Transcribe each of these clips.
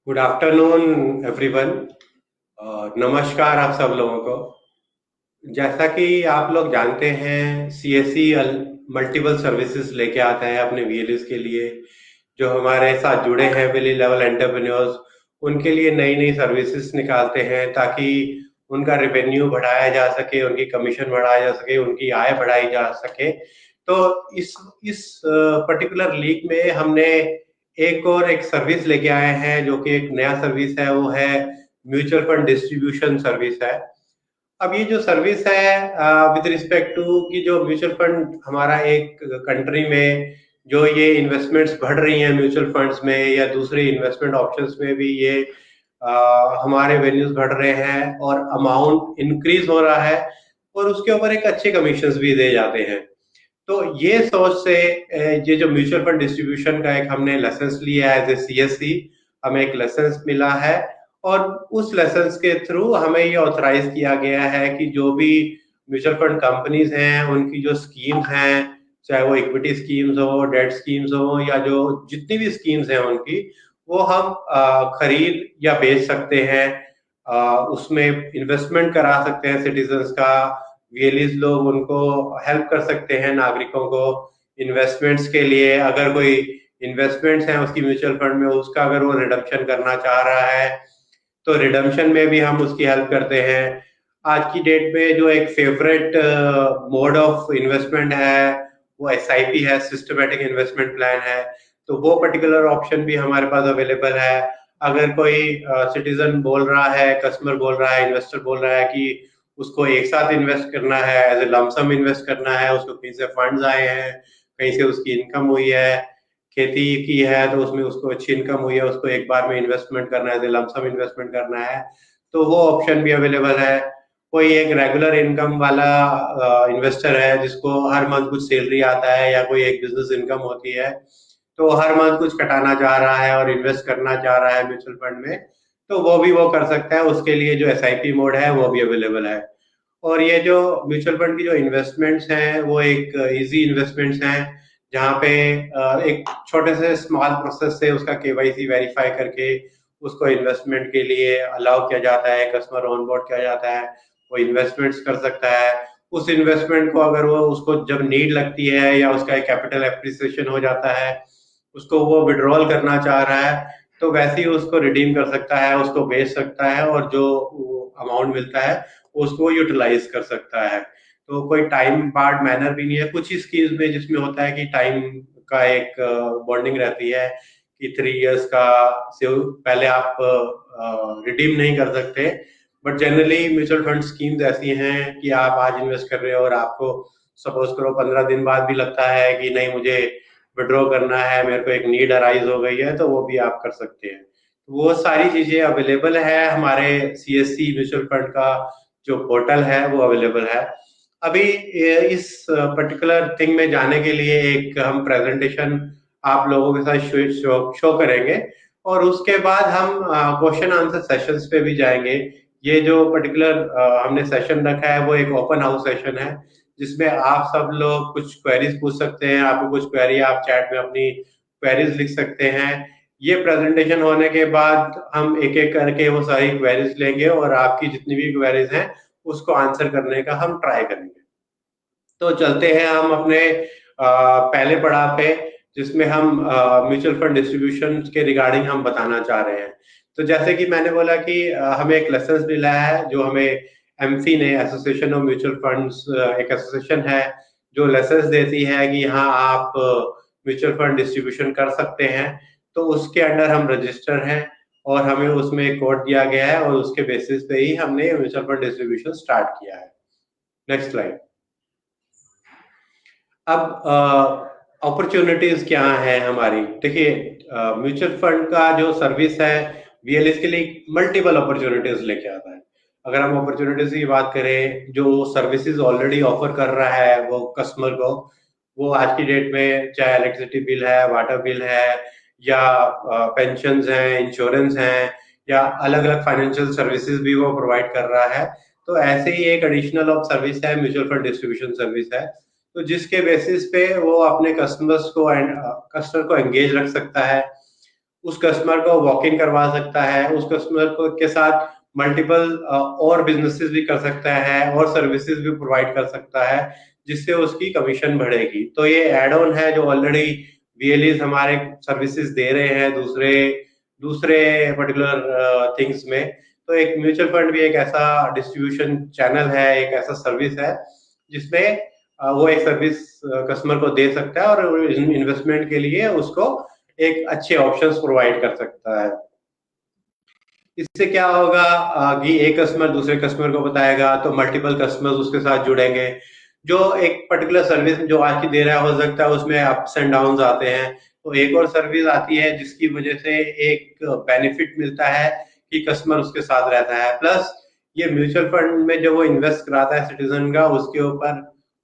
Good afternoon everyone. नमस्कार आप सब लोगों को। जैसा कि आप लोग जानते हैं, सीएससी मल्टीपल सर्विसेज लेके आता है अपने वीएलएस के लिए। जो हमारे साथ जुड़े हैं विली लेवल एंटरप्रेन्योर्स, उनके लिए नई नई सर्विसेज निकालते हैं ताकि उनका रेवेन्यू बढ़ाया जा सके, उनकी कमीशन बढ़ाया जा सके, उनकी आय बढ़ाई जा सके। तो इस पर्टिकुलर लीग में हमने एक सर्विस लेके आए हैं, जो कि एक नया सर्विस है। वो है म्यूचुअल फंड डिस्ट्रीब्यूशन सर्विस है। अब ये जो सर्विस है विद रिस्पेक्ट टू कि जो म्यूचुअल फंड हमारा एक कंट्री में जो ये इन्वेस्टमेंट्स बढ़ रही हैं म्यूचुअल फंड्स में या दूसरे इन्वेस्टमेंट ऑप्शंस में भी ये हमारे वैल्यूज बढ़ रहे हैं और अमाउंट इंक्रीज हो रहा है और उसके ऊपर एक अच्छे कमीशंस भी दे जाते हैं। तो ये सोच से ये जो म्यूचुअल फंड डिस्ट्रीब्यूशन का एक हमने लाइसेंस लिया है एज ए सीएससी, हमें एक लाइसेंस मिला है और उस लाइसेंस के थ्रू हमें ये ऑथराइज किया गया है कि जो भी म्यूचुअल फंड कंपनीज हैं उनकी जो स्कीम्स हैं, चाहे वो इक्विटी स्कीम्स हो, डेट स्कीम्स हो या जो जितनी भी स्कीम्स हैं उनकी, वो हम खरीद या बेच सकते हैं। उसमें इन्वेस्टमेंट करा सकते हैं सिटीजन्स का। वीएलईज लोग उनको हेल्प कर सकते हैं, नागरिकों को इन्वेस्टमेंट्स के लिए। अगर कोई इन्वेस्टमेंट्स हैं उसकी म्यूचुअल फंड में, उसका अगर वो रिडम्पशन करना चाह रहा है तो रिडम्पशन में भी हम उसकी हेल्प करते हैं। आज की डेट में जो एक फेवरेट मोड ऑफ इन्वेस्टमेंट है वो एसआईपी है, सिस्टमेटिक इन्वेस्टमेंट प्लान है। तो वो पर्टिकुलर ऑप्शन भी हमारे पास अवेलेबल है। अगर कोई सिटीजन बोल रहा है, कस्टमर बोल रहा है, इन्वेस्टर बोल रहा है कि उसको एक साथ इन्वेस्ट करना है, एज ए लमसम इन्वेस्ट करना है, उसको कहीं से फंड्स आए हैं, कहीं से उसकी इनकम हुई है, खेती की है तो उसमें उसको अच्छी इनकम हुई है, उसको एक बार में इन्वेस्टमेंट करना है, लमसम इन्वेस्टमेंट करना है, तो वो ऑप्शन भी अवेलेबल है। कोई एक रेगुलर इनकम वाला इन्वेस्टर है जिसको हर मंथ कुछ सैलरी आता है या कोई एक बिजनेस इनकम होती है, तो हर मंथ कुछ कटाना चाह रहा है और इन्वेस्ट करना चाह रहा है म्यूचुअल फंड में, तो वो भी वो कर सकता है। उसके लिए जो एसआईपी मोड है वो भी अवेलेबल है। और ये जो म्यूचुअल फंड की जो इन्वेस्टमेंट्स हैं वो एक इजी इन्वेस्टमेंट्स हैं, जहाँ पे एक छोटे से स्मॉल प्रोसेस से उसका केवाईसी वेरीफाई करके उसको इन्वेस्टमेंट के लिए अलाउ किया जाता है, कस्टमर ऑन बोर्ड किया जाता है, वो इन्वेस्टमेंट्स कर सकता है। उस इन्वेस्टमेंट को अगर वो उसको जब नीड लगती है या उसका एक कैपिटल एप्रिसिएशन हो जाता है, उसको वो विड्रॉल करना चाह रहा है, तो वैसे ही उसको रिडीम कर सकता है, उसको बेच सकता है और जो अमाउंट मिलता है उसको यूटिलाइज कर सकता है। तो कोई टाइम पार्ट मैनर भी नहीं है। कुछ ही स्कीम्स में जिसमें होता है कि टाइम का एक बॉन्डिंग रहती है कि 3 इयर्स का से पहले आप रिडीम नहीं कर सकते। But generally mutual fund schemes ऐसी हैं कि आप आज इन्वेस्ट कर रहे हो और आपको सपोज करो 15 दिन बाद भी लगता है कि नहीं, मुझे विड्रॉ करना है, मेरे को एक नीड अराइज हो गई है, तो वो भी आप कर सकते हैं। वो सारी चीजें अवेलेबल है हमारे सीएससी म्यूचुअल फंड का जो पोर्टल है वो अवेलेबल है। अभी इस पर्टिकुलर थिंग में जाने के लिए एक हम प्रेजेंटेशन आप लोगों के साथ शो करेंगे और उसके बाद हम क्वेश्चन आंसर सेशंस पे भी जाएंगे। ये जो पर्टिकुलर हमने सेशन रखा है वो एक ओपन हाउस सेशन है, जिसमें आप सब लोग कुछ क्वेरीज पूछ सकते हैं। आपको कुछ क्वेरी आप चैट में अपनी क्वेरीज लिख सकते हैं। ये प्रेजेंटेशन होने के बाद हम एक एक करके वो सारी क्वेरीज लेंगे और आपकी जितनी भी क्वेरीज हैं उसको आंसर करने का हम ट्राई करेंगे। तो चलते हैं हम अपने पहले पड़ाव पे, जिसमें हम म्यूचुअल फंड डिस्ट्रीब्यूशन के रिगार्डिंग हम बताना चाह रहे हैं। तो जैसे कि मैंने बोला कि हमें एक लाइसेंस मिला है जो हमें एमफी ने, एसोसिएशन ऑफ म्यूचुअल फंड्स, एक एसोसिएशन है जो लाइसेंस देती है कि हाँ आप म्यूचुअल फंड डिस्ट्रीब्यूशन कर सकते हैं। तो उसके अंडर हम रजिस्टर हैं और हमें उसमें एक कोड दिया गया है और उसके बेसिस पे ही हमने म्यूचुअल फंड डिस्ट्रीब्यूशन स्टार्ट किया है। Next slide. अब अपॉर्चुनिटीज क्या है हमारी, देखिए म्यूचुअल फंड का जो सर्विस है वीएलएस के लिए मल्टीपल अपॉर्चुनिटीज लेके आता है। अगर हम अपॉर्चुनिटीज की बात करें, जो सर्विसेज ऑलरेडी ऑफर कर रहा है वो कस्टमर को, वो आज की डेट में चाहे इलेक्ट्रिसिटी बिल है, वाटर बिल है, या पेंशन हैं, इंश्योरेंस हैं, या अलग अलग फाइनेंशियल सर्विसेज भी वो प्रोवाइड कर रहा है। तो ऐसे ही एक एडिशनल ऑफ सर्विस है, म्यूचुअल फंड डिस्ट्रीब्यूशन सर्विस है। तो जिसके बेसिस पे वो अपने कस्टमर को एंगेज रख सकता है। उस कस्टमर को वॉक इन करवा सकता है, उस कस्टमर को के साथ मल्टीपल और बिजनेसेस भी कर सकता है और सर्विसेज भी प्रोवाइड कर सकता है, जिससे उसकी कमीशन बढ़ेगी। तो ये एड ऑन है जो ऑलरेडी वीएलईज हमारे सर्विसेज दे रहे हैं दूसरे दूसरे पर्टिकुलर थिंग्स में। तो एक म्यूचुअल फंड भी एक ऐसा डिस्ट्रीब्यूशन चैनल है, एक ऐसा सर्विस है जिसमें वो एक सर्विस कस्टमर को दे सकता है और इन्वेस्टमेंट के लिए उसको एक अच्छे ऑप्शंस प्रोवाइड कर सकता है। इससे क्या होगा कि एक कस्टमर दूसरे कस्टमर को बताएगा तो मल्टीपल कस्टमर्स उसके साथ जुड़ेंगे। जो एक पर्टिकुलर सर्विस जो आज की दे रहा है, हो सकता है उसमें अप्स एंड डाउन्स आते हैं, तो एक और सर्विस आती है जिसकी वजह से एक बेनिफिट मिलता है कि कस्टमर उसके साथ रहता है। प्लस ये म्यूचुअल फंड में जो वो इन्वेस्ट कराता है सिटीजन का,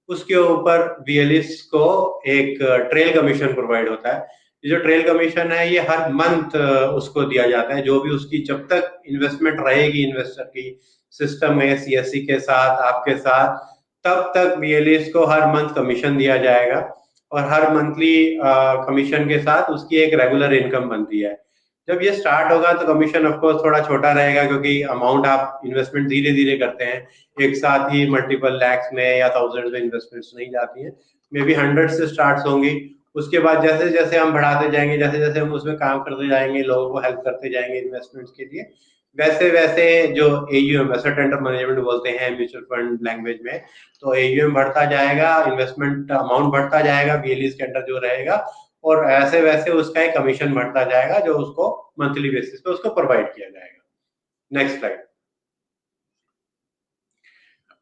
उसके ऊपर वीएलईस को एक ट्रेल कमीशन प्रोवाइड होता है। ये जो ट्रेल कमीशन है ये हर मंथ उसको दिया जाता है, जो भी उसकी जब तक इन्वेस्टमेंट रहेगी इन्वेस्टर की सिस्टम में सीएससी के साथ आपके साथ, तब तक बीएलईस को हर मंथ कमीशन दिया जाएगा और हर मंथली कमीशन के साथ उसकी एक रेगुलर इनकम बनती है। जब ये स्टार्ट होगा तो कमीशन ऑफ कोर्स थोड़ा छोटा रहेगा, क्योंकि अमाउंट आप इन्वेस्टमेंट धीरे धीरे करते हैं, एक साथ ही मल्टीपल लैक्स में या थाउजेंड्स में इन्वेस्टमेंट्स नहीं जाती हैं, मे बी 100 से स्टार्ट होंगी। उसके बाद जैसे जैसे हम बढ़ाते जाएंगे, जैसे जैसे हम उसमें काम करते जाएंगे, लोगों को हेल्प करते जाएंगे इन्वेस्टमेंट्स के लिए, वैसे वैसे जो एयूएम एसेट अंडर मैनेजमेंट बोलते हैं म्यूचुअल फंड लैंग्वेज में, तो एयूएम बढ़ता जाएगा, इन्वेस्टमेंट अमाउंट बढ़ता जाएगा बीएलईस के अंडर जो रहेगा, और ऐसे वैसे उसका एक कमीशन बढ़ता जाएगा जो उसको मंथली बेसिस पे उसको प्रोवाइड किया जाएगा। Next slide.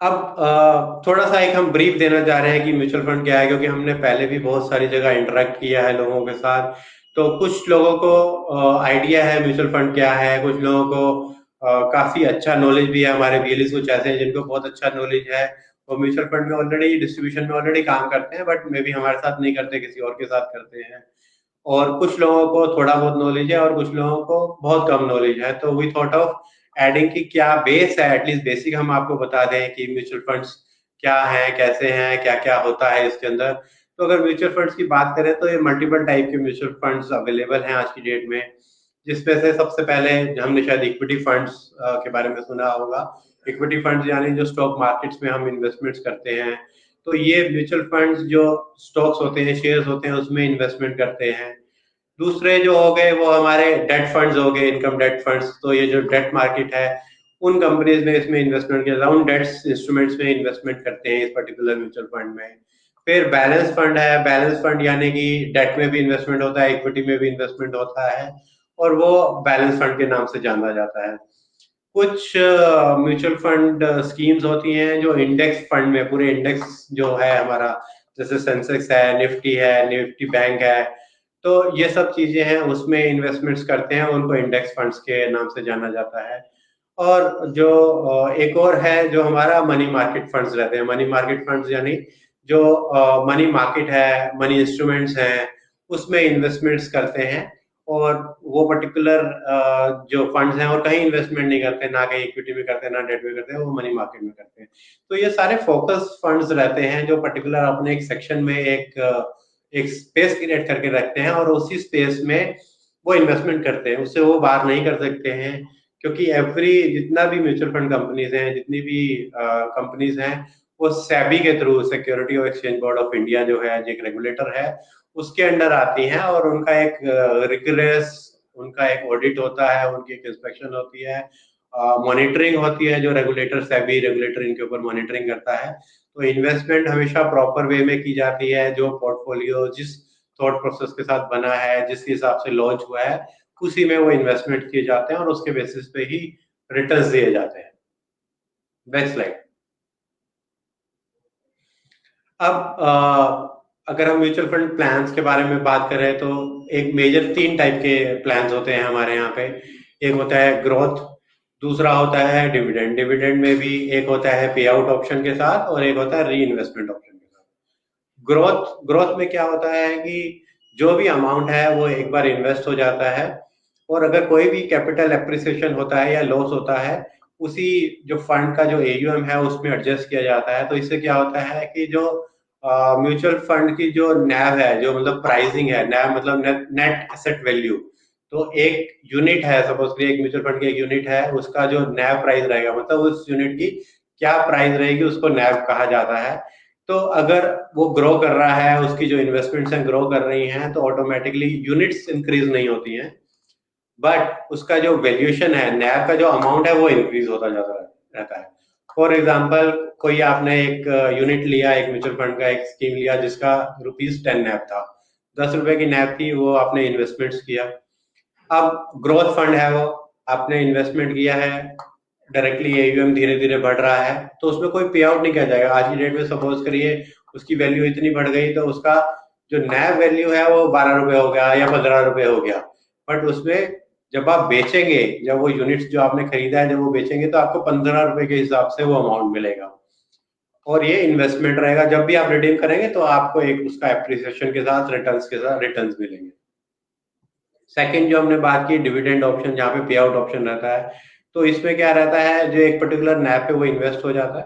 अब थोड़ा सा एक हम ब्रीफ देना चाह रहे हैं कि म्यूचुअल फंड क्या है, क्योंकि हमने पहले भी बहुत सारी जगह इंटरेक्ट किया है लोगों के साथ। तो कुछ लोगों को आइडिया है म्यूचुअल फंड क्या है, कुछ लोगों को काफी अच्छा नॉलेज भी है। हमारे बीएलईस कुछ ऐसे हैं जिनको बहुत अच्छा नॉलेज है, वो म्यूचुअल फंड में ऑलरेडी डिस्ट्रीब्यूशन में ऑलरेडी काम करते हैं, बट मे बी हमारे साथ नहीं करते, किसी और के साथ करते हैं। और कुछ लोगों को थोड़ा बहुत नॉलेज है और कुछ लोगों को बहुत कम नॉलेज है। तो वी थॉट ऑफ एडिंग की क्या बेस है, एटलीस्ट बेसिक हम आपको बता दें कि म्यूचुअल फंड्स क्या है, कैसे हैं, क्या क्या होता है इसके अंदर। तो अगर म्यूचुअल फंड्स की बात करें तो ये मल्टीपल टाइप के म्यूचुअल फंड्स अवेलेबल हैं आज की डेट में, जिसमें से सबसे पहले हमने शायद इक्विटी फंड्स के बारे में सुना होगा। इक्विटी फंड्स यानी जो स्टॉक मार्केट्स में हम इन्वेस्टमेंट्स करते हैं, तो ये म्यूचुअल फंड्स जो स्टॉक्स होते हैं, शेयर्स होते हैं, उसमें इन्वेस्टमेंट करते हैं। दूसरे जो हो गए वो हमारे डेट फंड्स हो गए, इनकम डेट फंड्स। तो ये जो डेट मार्केट है, उन कंपनीज में इसमें इन्वेस्टमेंट किया, उन डेट्स इंस्ट्रूमेंट्स में इन्वेस्टमेंट करते हैं इस पर्टिकुलर म्यूचुअल फंड में। फिर बैलेंस फंड है, बैलेंस फंड यानी कि डेट में भी इन्वेस्टमेंट होता है, इक्विटी में भी इन्वेस्टमेंट होता है, और वो बैलेंस फंड के नाम से जाना जाता है। कुछ म्यूचुअल फंड स्कीम्स होती हैं जो इंडेक्स फंड में, पूरे इंडेक्स जो है हमारा, जैसे सेंसेक्स है, निफ्टी बैंक है, तो ये सब चीजें हैं, उसमें इन्वेस्टमेंट्स करते हैं, उनको इंडेक्स फंड्स के नाम से जाना जाता है। और जो एक और है जो हमारा मनी मार्केट फंड्स रहते हैं। मनी मार्केट फंड्स यानी जो मनी मार्केट है, मनी इंस्ट्रूमेंट्स हैं, उसमें इन्वेस्टमेंट्स करते हैं। और वो पर्टिकुलर जो फंड्स हैं और कहीं इन्वेस्टमेंट नहीं करते, ना कहीं इक्विटी में करते हैं, ना डेट में करते हैं, वो मनी मार्केट में करते हैं। तो ये सारे फोकस फंड्स रहते हैं जो पर्टिकुलर अपने एक सेक्शन में एक स्पेस क्रिएट करके रखते हैं और उसी स्पेस में वो इन्वेस्टमेंट करते हैं, उससे वो बाहर नहीं कर सकते हैं। क्योंकि एवरी जितना भी म्यूचुअल फंड कंपनीज हैं, जितनी भी कंपनीज हैं, वो सेबी के थ्रू, सिक्योरिटी और एक्सचेंज बोर्ड ऑफ इंडिया जो है, जो एक रेगुलेटर है, उसके अंडर आती हैं, और उनका एक रिगरस उनका एक ऑडिट होता है, उनकी एक इंस्पेक्शन होती है, मॉनिटरिंग होती है, जो रेगुलेटर सेबी रेगुलेटर इनके ऊपर मॉनिटरिंग करता है। तो इन्वेस्टमेंट हमेशा प्रॉपर वे में की जाती है, जो पोर्टफोलियो जिस थॉट प्रोसेस के साथ बना है, जिस हिसाब से लॉन्च हुआ है, उसी में वो इन्वेस्टमेंट किए जाते हैं और उसके बेसिस पे ही रिटर्न्स दिए जाते हैं। Next slide. अब अगर हम म्यूचुअल फंड प्लान्स के बारे में बात करें तो एक मेजर 3 टाइप के प्लान्स होते हैं हमारे यहाँ पे। एक होता है ग्रोथ, दूसरा होता है डिविडेंड। डिविडेंड में भी एक होता है पे आउट ऑप्शन के साथ और एक होता है री इन्वेस्टमेंट ऑप्शन के साथ। ग्रोथ ग्रोथ में क्या होता है कि जो भी अमाउंट है वो एक बार इन्वेस्ट हो जाता है, और अगर कोई भी कैपिटल एप्रिसिएशन होता है या लॉस होता है, उसी जो फंड का जो एयूएम है उसमें एडजस्ट किया जाता है। तो इससे क्या होता है कि जो म्यूचुअल फंड की जो नैव है, जो मतलब प्राइसिंग है, नैव मतलब नेट एसेट वैल्यू, तो एक यूनिट है, सपोज करिए एक म्यूचुअल फंड की एक यूनिट है, उसका जो नैव प्राइस रहेगा, मतलब उस यूनिट की क्या प्राइस रहेगी, उसको नैव कहा जाता है। तो अगर वो ग्रो कर रहा है, उसकी जो इन्वेस्टमेंट्स हैं ग्रो कर रही हैं, तो ऑटोमेटिकली यूनिट्स इंक्रीज नहीं होती हैं, बट उसका जो वैल्यूएशन है, नैव का जो अमाउंट है, वो इंक्रीज होता जाता रहता है। फॉर एग्जाम्पल, कोई आपने एक यूनिट लिया, एक म्यूचुअल फंड का एक स्कीम लिया जिसका ₹10 नैव था, ₹10 की नैव थी, वो आपने इन्वेस्टमेंट्स किया। अब ग्रोथ फंड है वो, आपने इन्वेस्टमेंट किया है, डायरेक्टली एयूएम धीरे धीरे बढ़ रहा है, तो उसमें कोई पे आउट नहीं किया जाएगा। आज की डेट में सपोज करिए उसकी वैल्यू इतनी बढ़ गई, तो उसका जो नैव वैल्यू है वो ₹12 हो गया या ₹15 हो गया, बट उसमें जब आप बेचेंगे, जब वो यूनिट्स जो आपने खरीदा है, जब वो बेचेंगे, तो आपको ₹15 के हिसाब से वो अमाउंट मिलेगा। और ये इन्वेस्टमेंट रहेगा, जब भी आप रिडीम करेंगे तो आपको एक उसका एप्रिसिएशन के साथ, रिटर्न्स के साथ रिटर्न्स मिलेंगे। सेकंड जो हमने बात की, डिविडेंड ऑप्शन, जहाँ पे पे आउट ऑप्शन रहता है, तो इसमें क्या रहता है, जो एक पर्टिकुलर नैव पे वो इन्वेस्ट हो जाता है।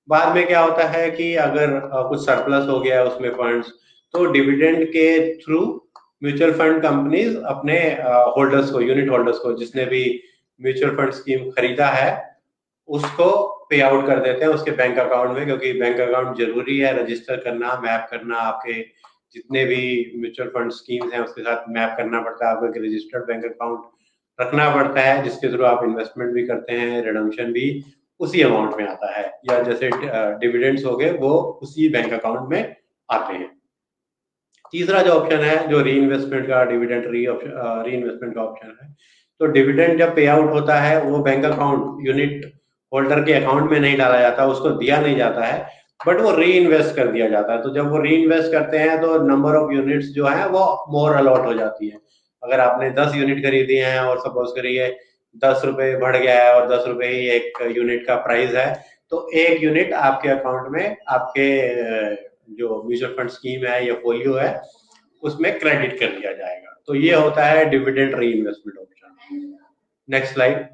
बाद में क्या होता है कि अगर कुछ सरप्लस हो गया उसमें फंड्स, तो डिविडेंड के थ्रू म्यूचुअल फंड कंपनीज अपने होल्डर्स को, यूनिट होल्डर्स को, जिसने भी म्यूचुअल फंड स्कीम खरीदा है, उसको पे आउट कर देते हैं उसके बैंक अकाउंट में, क्योंकि बैंक अकाउंट जरूरी है रजिस्टर करना, मैप करना, आपके जितने भी म्यूचुअल फंड स्कीम्स हैं उसके साथ मैप करना पड़ता है, आपको एक रजिस्टर्ड बैंक अकाउंट रखना पड़ता है, जिसके थ्रू आप इन्वेस्टमेंट भी करते हैं, रिडम्पशन भी उसी अमाउंट में आता है, या जैसे डिविडेंड्स हो गए वो उसी बैंक अकाउंट में आते हैं। तीसरा जो ऑप्शन है, जो री इन्वेस्टमेंट का, डिविडेंड री इन्वेस्टमेंट का ऑप्शन है, तो डिविडेंड जब पे आउट होता है, वो बैंक अकाउंट यूनिट होल्डर के अकाउंट में नहीं डाला जाता, उसको दिया नहीं जाता है, बट वो री इन्वेस्ट कर दिया जाता है। तो जब वो री इन्वेस्ट करते हैं, तो नंबर ऑफ यूनिट्स जो है वो मोर अलॉट हो जाती है। अगर आपने 10 यूनिट खरीदी हैं और सपोज करिए ₹10 बढ़ गया है और ₹10 ही एक यूनिट का प्राइस है, तो एक यूनिट आपके अकाउंट में, आपके जो म्यूचुअल फंड स्कीम है या फोलियो है, उसमें क्रेडिट कर दिया जाएगा। तो ये होता है डिविडेंड री इन्वेस्टमेंट ऑप्शन। Next slide.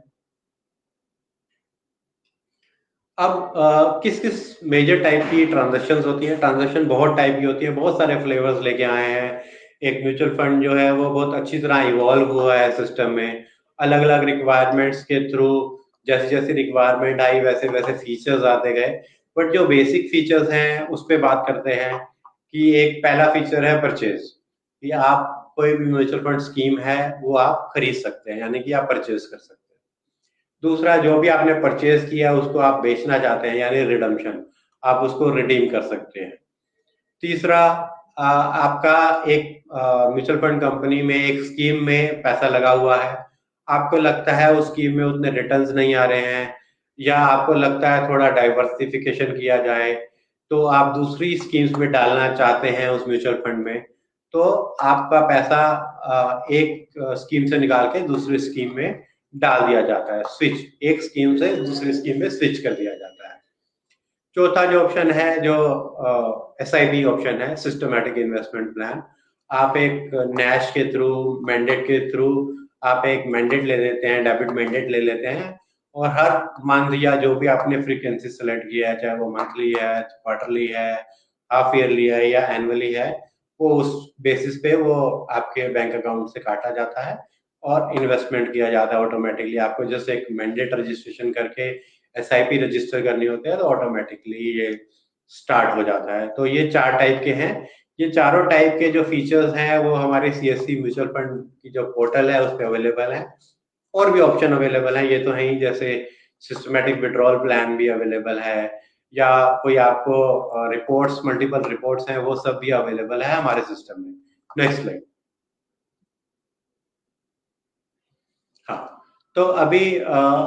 अब किस किस मेजर टाइप की ट्रांजेक्शन होती है? ट्रांजेक्शन बहुत टाइप की होती है, बहुत सारे फ्लेवर्स लेके आए हैं। एक म्यूचुअल फंड जो है वो बहुत अच्छी तरह इवॉल्व हुआ है सिस्टम में, अलग अलग रिक्वायरमेंट्स के थ्रू, जैसे जैसे रिक्वायरमेंट आई वैसे वैसे फीचर्स आते गए। बट जो बेसिक फीचर्स हैं उस पर बात करते हैं, कि एक पहला फीचर है परचेज, कि आप कोई भी म्यूचुअल फंड स्कीम है वो आप खरीद सकते हैं, यानी कि आप परचेज कर सकते हैं। दूसरा, जो भी आपने परचेज किया उसको आप बेचना चाहते हैं, यानी रिडम्पशन, आप उसको रिडीम कर सकते हैं। तीसरा, आपका एक म्यूचुअल फंड कंपनी में एक स्कीम में पैसा लगा हुआ है, आपको लगता है उस स्कीम में उतने रिटर्न्स नहीं आ रहे हैं, या आपको लगता है थोड़ा डाइवर्सिफिकेशन किया जाए, तो आप दूसरी स्कीम्स में डालना चाहते हैं उस म्यूचुअल फंड में, तो आपका पैसा एक स्कीम से निकाल के दूसरी स्कीम में डाल दिया जाता है, स्विच, एक स्कीम से दूसरी स्कीम में स्विच कर दिया जाता है। चौथा जो ऑप्शन है, जो SIP ऑप्शन है, सिस्टमैटिक इन्वेस्टमेंट प्लान, आप एक नैश के थ्रू, मैंडेट के थ्रू, आप एक मैंडेट ले लेते हैं, डेबिट मैंडेट ले लेते हैं, और हर मंथ या जो भी आपने फ्रीक्वेंसी सेलेक्ट किया है, चाहे वो मंथली है, क्वार्टरली है, हाफ ईयरली है या एनुअली है, वो उस बेसिस पे वो आपके बैंक अकाउंट से काटा जाता है और इन्वेस्टमेंट किया जाता है ऑटोमेटिकली। आपको जैसे एक मैंडेट रजिस्ट्रेशन करके SIP रजिस्टर करनी होती है, तो ऑटोमेटिकली ये स्टार्ट हो जाता है। तो ये 4 टाइप के हैं। ये चारों टाइप के जो फीचर्स हैं वो हमारे CSC म्यूचुअल फंड की जो पोर्टल है उस पे अवेलेबल है। और भी ऑप्शन अवेलेबल है, ये तो है ही, जैसे सिस्टमैटिक विड्रॉल प्लान भी अवेलेबल है, या कोई आपको रिपोर्ट्स, मल्टीपल रिपोर्ट्स हैं, वो सब भी अवेलेबल है हमारे सिस्टम में। Next slide. हाँ, तो अभी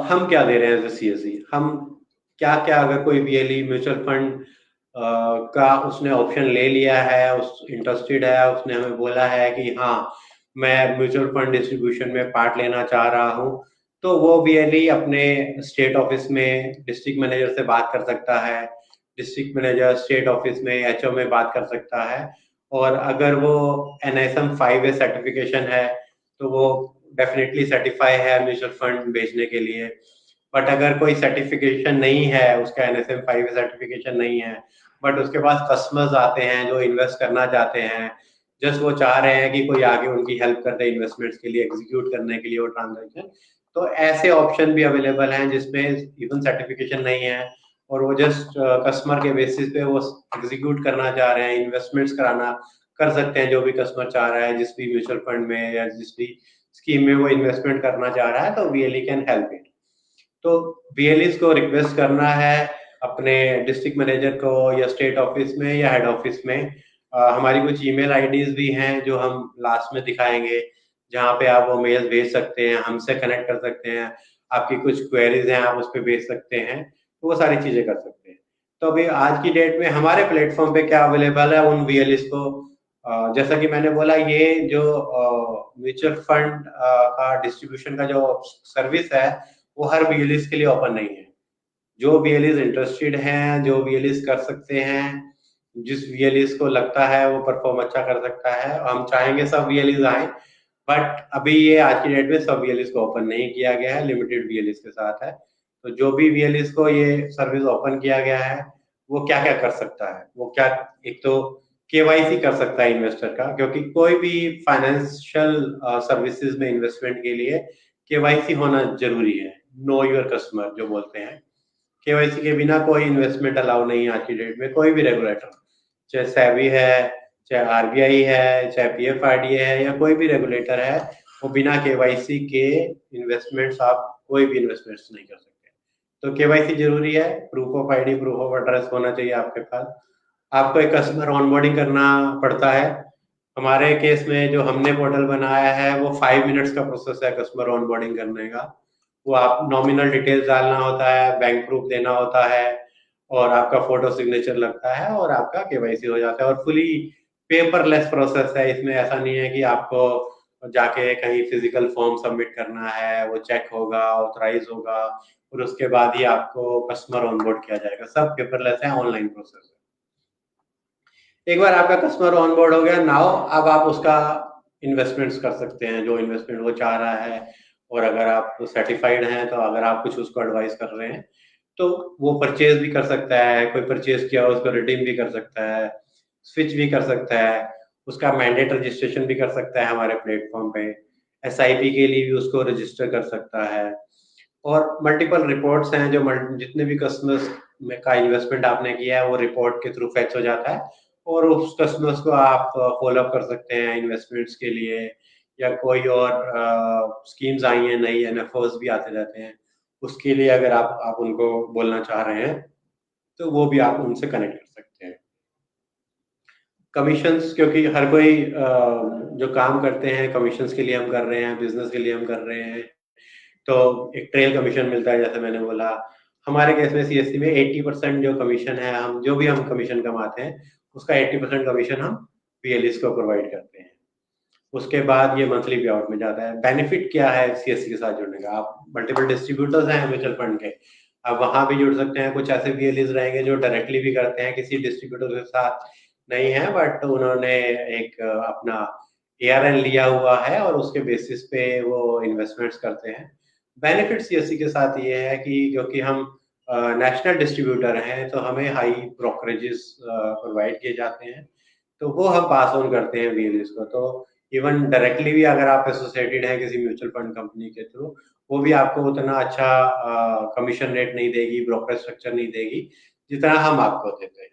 हम क्या दे रहे हैं एज CSC, हम क्या क्या, अगर कोई BLE म्यूचुअल फंड का उसने ऑप्शन ले लिया है, उस इंटरेस्टेड है, उसने हमें बोला है कि हाँ मैं म्यूचुअल फंड डिस्ट्रीब्यूशन में पार्ट लेना चाह रहा हूँ, तो वो BLE अपने स्टेट ऑफिस में डिस्ट्रिक्ट मैनेजर से बात कर सकता है, डिस्ट्रिक्ट मैनेजर स्टेट ऑफिस में HO में बात कर सकता है। और अगर वो NISM 5A सर्टिफिकेशन है, तो वो डेफिनेटली सर्टिफाई है म्यूचुअल फंड बेचने के लिए। बट अगर कोई सर्टिफिकेशन नहीं है, उसका NSM 5 सर्टिफिकेशन नहीं है, बट उसके पास कस्टमर्स आते हैं जो इन्वेस्ट करना चाहते हैं, जस्ट वो चाह रहे हैं कि कोई आगे उनकी हेल्प कर दे इन्वेस्टमेंट्स के लिए, एग्जीक्यूट करने के लिए वो ट्रांजेक्शन। तो ऐसे ऑप्शन भी अवेलेबल हैं जिसमें इवन सर्टिफिकेशन नहीं है और वो जस्ट कस्टमर के बेसिस पे वो एग्जीक्यूट करना चाह रहे हैं, इन्वेस्टमेंट्स कराना कर सकते हैं जो भी कस्टमर चाह रहा है, जिस भी म्यूचुअल फंड में या जिस भी स्कीम में वो इन्वेस्टमेंट करना चाह रहा है, तो वीएलई कैन हेल्प इट। तो वीएलई को रिक्वेस्ट करना है अपने डिस्ट्रिक्ट मैनेजर को या स्टेट ऑफिस में या हेड ऑफिस में। हमारी कुछ ईमेल आईडीज भी हैं जो हम लास्ट में दिखाएंगे, जहाँ पे आप वो मेल भेज सकते हैं, हमसे कनेक्ट कर सकते हैं, आपकी कुछ क्वेरीज हैं आप उस पर भेज सकते हैं, तो वो सारी चीजें कर सकते हैं। तो अभी आज की डेट में हमारे प्लेटफॉर्म पे क्या अवेलेबल है उन वीएलईस को, जैसा कि मैंने बोला, ये जो म्यूचुअल फंड का डिस्ट्रीब्यूशन का जो सर्विस है वो हर वीएलईस के लिए ओपन नहीं है। जो वीएलईस इंटरेस्टेड हैं, जो वीएलईस कर सकते हैं, जिस वीएलईस को लगता है वो परफॉर्म अच्छा कर सकता है, हम चाहेंगे सब वीएलईस आए, बट अभी ये आज की डेट में सब वीएलईस को ओपन नहीं किया गया है, लिमिटेड वीएलईस के साथ है। तो जो भी वीएलईस को ये सर्विस ओपन किया गया है वो क्या क्या कर सकता है, वो क्या, एक तो केवाईसी कर सकता है इन्वेस्टर का, क्योंकि कोई भी फाइनेंशियल सर्विसेज में इन्वेस्टमेंट के लिए केवाईसी होना जरूरी है। नो योर कस्टमर जो बोलते हैं, केवाईसी के बिना कोई इन्वेस्टमेंट अलाउ नहीं है आज की डेट में। कोई भी रेगुलेटर, चाहे सेबी है, चाहे आरबीआई है, चाहे पीएफआरडीए है, या कोई भी रेगुलेटर है, वो बिना केवाईसी के इन्वेस्टमेंट्स, आप कोई भी इन्वेस्टमेंट्स नहीं कर सकते। तो केवाईसी जरूरी है, proof of ID, proof of address होना चाहिए आपके पास। आपको एक कस्टमर ऑनबोर्डिंग करना पड़ता है। हमारे केस में जो हमने पोर्टल बनाया है वो 5 मिनट्स का प्रोसेस है कस्टमर ऑनबोर्डिंग करने का। वो आप नॉमिनल डिटेल्स डालना होता है, बैंक प्रूफ देना होता है, और आपका फोटो सिग्नेचर लगता है और आपका केवाईसी हो जाता है, और फुली पेपरलेस प्रोसेस है। इसमें ऐसा नहीं है कि आपको जाके कहीं फिजिकल फॉर्म सबमिट करना है, वो चेक होगा, ऑथराइज होगा, और उसके बाद ही आपको कस्टमर ऑनबोर्ड किया जाएगा। सब पेपरलेस है, ऑनलाइन प्रोसेस है। एक बार आपका कस्टमर ऑनबोर्ड हो गया, नाउ अब आप उसका इन्वेस्टमेंट्स कर सकते हैं जो इन्वेस्टमेंट वो चाह रहा है। और अगर आप सर्टिफाइड हैं, तो अगर आप कुछ उसको एडवाइस कर रहे हैं, तो वो परचेज भी कर सकता है, कोई परचेज किया उसको रिडीम भी कर सकता है, स्विच भी कर सकता है, उसका मैंडेट रजिस्ट्रेशन भी कर सकता है हमारे प्लेटफॉर्म पे, एसआईपी के लिए भी उसको रजिस्टर कर सकता है। और मल्टीपल रिपोर्ट्स हैं जो जितने भी कस्टमर्स में का इन्वेस्टमेंट आपने किया है वो रिपोर्ट के थ्रू फैच हो जाता है, और उस कस्टमर्स को आप फॉलो अप कर सकते हैं इन्वेस्टमेंट्स के लिए, या कोई और स्कीम्स आई हैं नई, एनएफओस भी आते रहते हैं, उसके लिए अगर आप उनको बोलना चाह रहे हैं तो वो भी आप उनसे कनेक्ट कर सकते हैं। कमीशंस, क्योंकि हर कोई जो काम करते हैं कमीशंस के लिए हम कर रहे हैं, बिजनेस के लिए हम कर रहे हैं, तो एक ट्रेल कमीशन मिलता है, जैसे मैंने बोला। हमारे केस में सीएससी में 80% जो कमीशन है, हम जो भी हम कमीशन कमाते हैं उसका 80% कमीशन हम पीएलईस को प्रोवाइड करते हैं। उसके बाद ये मंथली पे आउट में जाता है। बेनिफिट क्या है सीएससी के साथ जुड़ने का? आप मल्टीपल डिस्ट्रीब्यूटर्स हैं म्यूचुअल फंड के, आप वहां भी जुड़ सकते हैं। कुछ ऐसे वीएलईस रहेंगे जो डायरेक्टली भी करते हैं, किसी डिस्ट्रीब्यूटर के साथ नहीं है, बट उन्होंने एक अपना एआरएन लिया हुआ है और उसके बेसिस पे वो इन्वेस्टमेंट्स करते हैं। बेनिफिट सीएससी के साथ ये है कि क्योंकि हम नेशनल डिस्ट्रीब्यूटर हैं, तो हमें हाई ब्रोकरेजेस प्रोवाइड किए जाते हैं, तो वो हम पास ऑन करते हैं वीएलईस को। तो इवन डायरेक्टली भी अगर आप एसोसिएटेड हैं किसी म्यूचुअल फंड कंपनी के थ्रू, वो भी आपको उतना अच्छा कमीशन रेट नहीं देगी, ब्रोकर स्ट्रक्चर नहीं देगी जितना हम आपको देते हैं।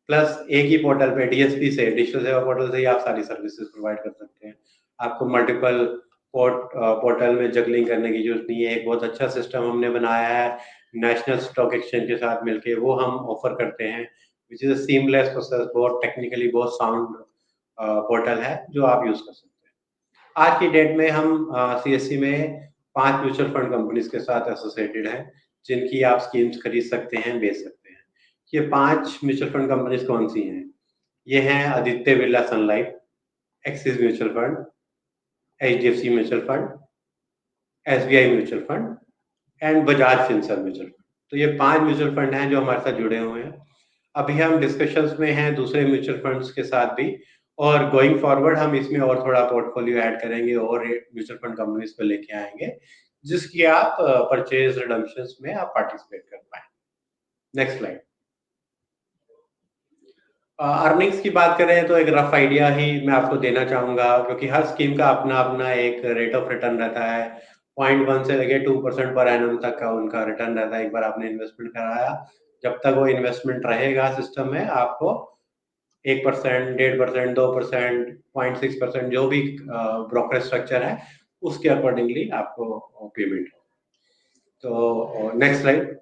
प्लस एक ही पोर्टल पे, डीएसपी से, डिजिटल सेवा पोर्टल से ही आप सारी सर्विसेज प्रोवाइड कर सकते हैं। आपको मल्टीपल पोर्टल में जगलिंग करने की जरूरत नहीं है। एक बहुत अच्छा सिस्टम हमने बनाया है नेशनल स्टॉक एक्सचेंज के साथ मिलके, वो हम ऑफर करते हैं, विच इज सीमलेस प्रोसेस, बहुत टेक्निकली बहुत साउंड पोर्टल है जो आप यूज कर सकते हैं। आज की डेट में हम सीएससी में 5 म्यूचुअल फंड कंपनीज के साथ एसोसिएटेड हैं, जिनकी आप स्कीम्स खरीद सकते हैं, बेच सकते हैं। ये 5 म्यूचुअल फंड कंपनीज कौन सी हैं? ये हैं Aditya Birla Sun Life, Axis mutual fund, HDFC mutual fund, SBI mutual fund and Bajaj Finserv mutual fund. तो ये 5 म्यूचुअल फंड हैं जो हमारे साथ जुड़े हुए हैं। अभी हम डिस्कशंस में हैं दूसरे म्यूचुअल फंड्स के साथ भी, और गोइंग फॉरवर्ड हम इसमें और थोड़ा पोर्टफोलियो ऐड करेंगे और म्यूचुअल फंड कंपनीज को लेके आएंगे, जिसकी आप परचेज रिडम्पशंस में आप पार्टिसिपेट कर पाए। Next slide. अर्निंग्स की बात करें तो एक रफ आइडिया ही मैं आपको देना चाहूंगा, क्योंकि हर स्कीम का अपना अपना एक रेट ऑफ रिटर्न रहता है। 0.1 से लेके 2% पर एनम तक का उनका रिटर्न रहता है। एक बार आपने इन्वेस्टमेंट कराया, जब तक वो इन्वेस्टमेंट रहेगा सिस्टम में, आपको 1%, 1.5%, 2%, 0.6%, जो भी ब्रोकरेज स्ट्रक्चर है उसके अकॉर्डिंगली आपको पेमेंट हो। तो नेक्स्ट स्लाइड।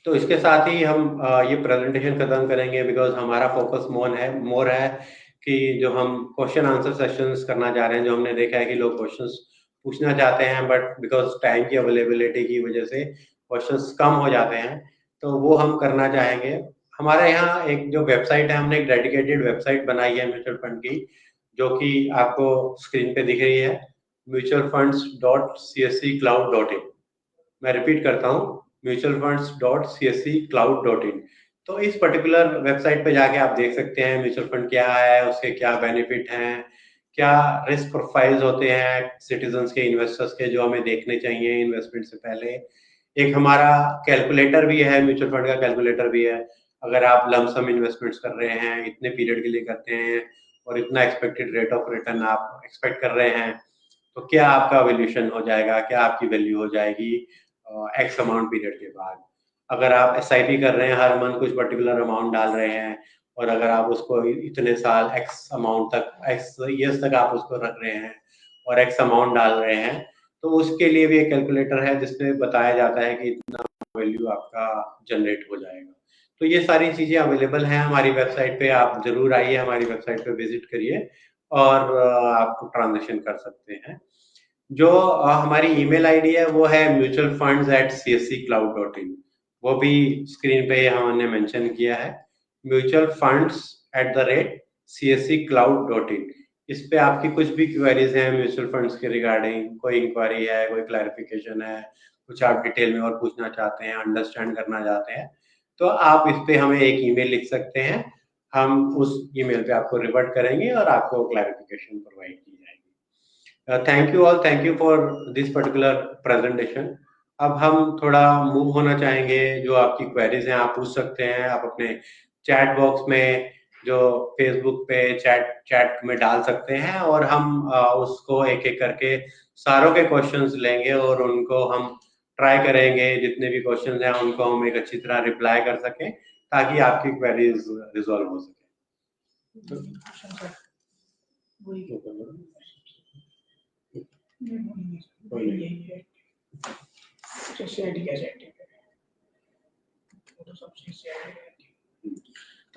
तो इसके साथ ही हम ये प्रेजेंटेशन खत्म करेंगे, बिकॉज हमारा फोकस मोर है कि जो हम क्वेश्चन आंसर सेशंस करना चाह रहे हैं, जो हमने देखा है कि लोग क्वेश्चंस पूछना चाहते हैं, बट बिकॉज टाइम की अवेलेबिलिटी की वजह से क्वेश्चंस कम हो जाते हैं, तो वो हम करना चाहेंगे। हमारे यहाँ एक जो वेबसाइट है, हमने एक डेडिकेटेड वेबसाइट बनाई है म्यूचुअल फंड की, जो कि आपको स्क्रीन पे दिख रही है, mutualfunds.csccloud.in। मैं रिपीट करता हूँ, mutualfunds.csccloud.in। तो इस पर्टिकुलर वेबसाइट पे जाके आप देख सकते हैं म्यूचुअल फंड क्या है, उसके क्या बेनिफिट हैं, क्या रिस्क प्रोफाइल्स होते हैं सिटीजन्स के, इन्वेस्टर्स के, जो हमें देखने चाहिए इन्वेस्टमेंट से पहले। एक हमारा कैलकुलेटर भी है, म्यूचुअल फंड का कैलकुलेटर भी है। अगर आप लमसम इन्वेस्टमेंट्स कर रहे हैं, इतने पीरियड के लिए करते हैं और इतना एक्सपेक्टेड रेट ऑफ रिटर्न आप एक्सपेक्ट कर रहे हैं, तो क्या आपका वैल्यूएशन हो जाएगा, क्या आपकी वैल्यू हो जाएगी एक्स अमाउंट पीरियड के बाद। अगर आप एसआईपी कर रहे हैं, हर मंथ कुछ पर्टिकुलर अमाउंट डाल रहे हैं, और अगर आप उसको इतने साल एक्स अमाउंट तक, एक्स ईयर्स तक आप उसको रख रहे हैं और एक्स अमाउंट डाल रहे हैं, तो उसके लिए भी एक कैलकुलेटर है जिसमें बताया जाता है कि इतना वैल्यू आपका जनरेट हो जाएगा। तो ये सारी चीजें अवेलेबल हैं हमारी वेबसाइट पे, आप जरूर आइए, हमारी वेबसाइट पे विजिट करिए और आप ट्रांजेक्शन कर सकते हैं। जो हमारी ईमेल आईडी है वो है mutualfunds@csccloud.in। वो भी स्क्रीन पे हमने मेंशन किया है, mutualfunds@csccloud.in। इस पे आपकी कुछ भी क्वेरीज हैं म्यूचुअल फंड्स के रिगार्डिंग, कोई इंक्वायरी है, कोई क्लैरिफिकेशन है, कुछ आप डिटेल में और पूछना चाहते हैं, अंडरस्टैंड करना चाहते हैं, तो आप इस पे हमें एक ईमेल लिख सकते हैं। हम उस ईमेल पे आपको रिवर्ट करेंगे और आपको क्लैरिफिकेशन प्रोवाइड की जाएगी। Thank you all, thank you for this particular presentation. अब हम थोड़ा मूव होना चाहेंगे, जो आपकी क्वेरीज हैं आप पूछ सकते हैं, आप अपने चैट बॉक्स में, जो फेसबुक पे चैट चैट में डाल सकते हैं, और हम उसको एक एक करके सारों के क्वेश्चंस लेंगे और उनको हम ट्राई करेंगे, जितने भी क्वेश्चंस हैं उनको हम एक अच्छी तरह रिप्लाई कर सकें, ताकि आपकी क्वेरीज रिजॉल्व हो सके।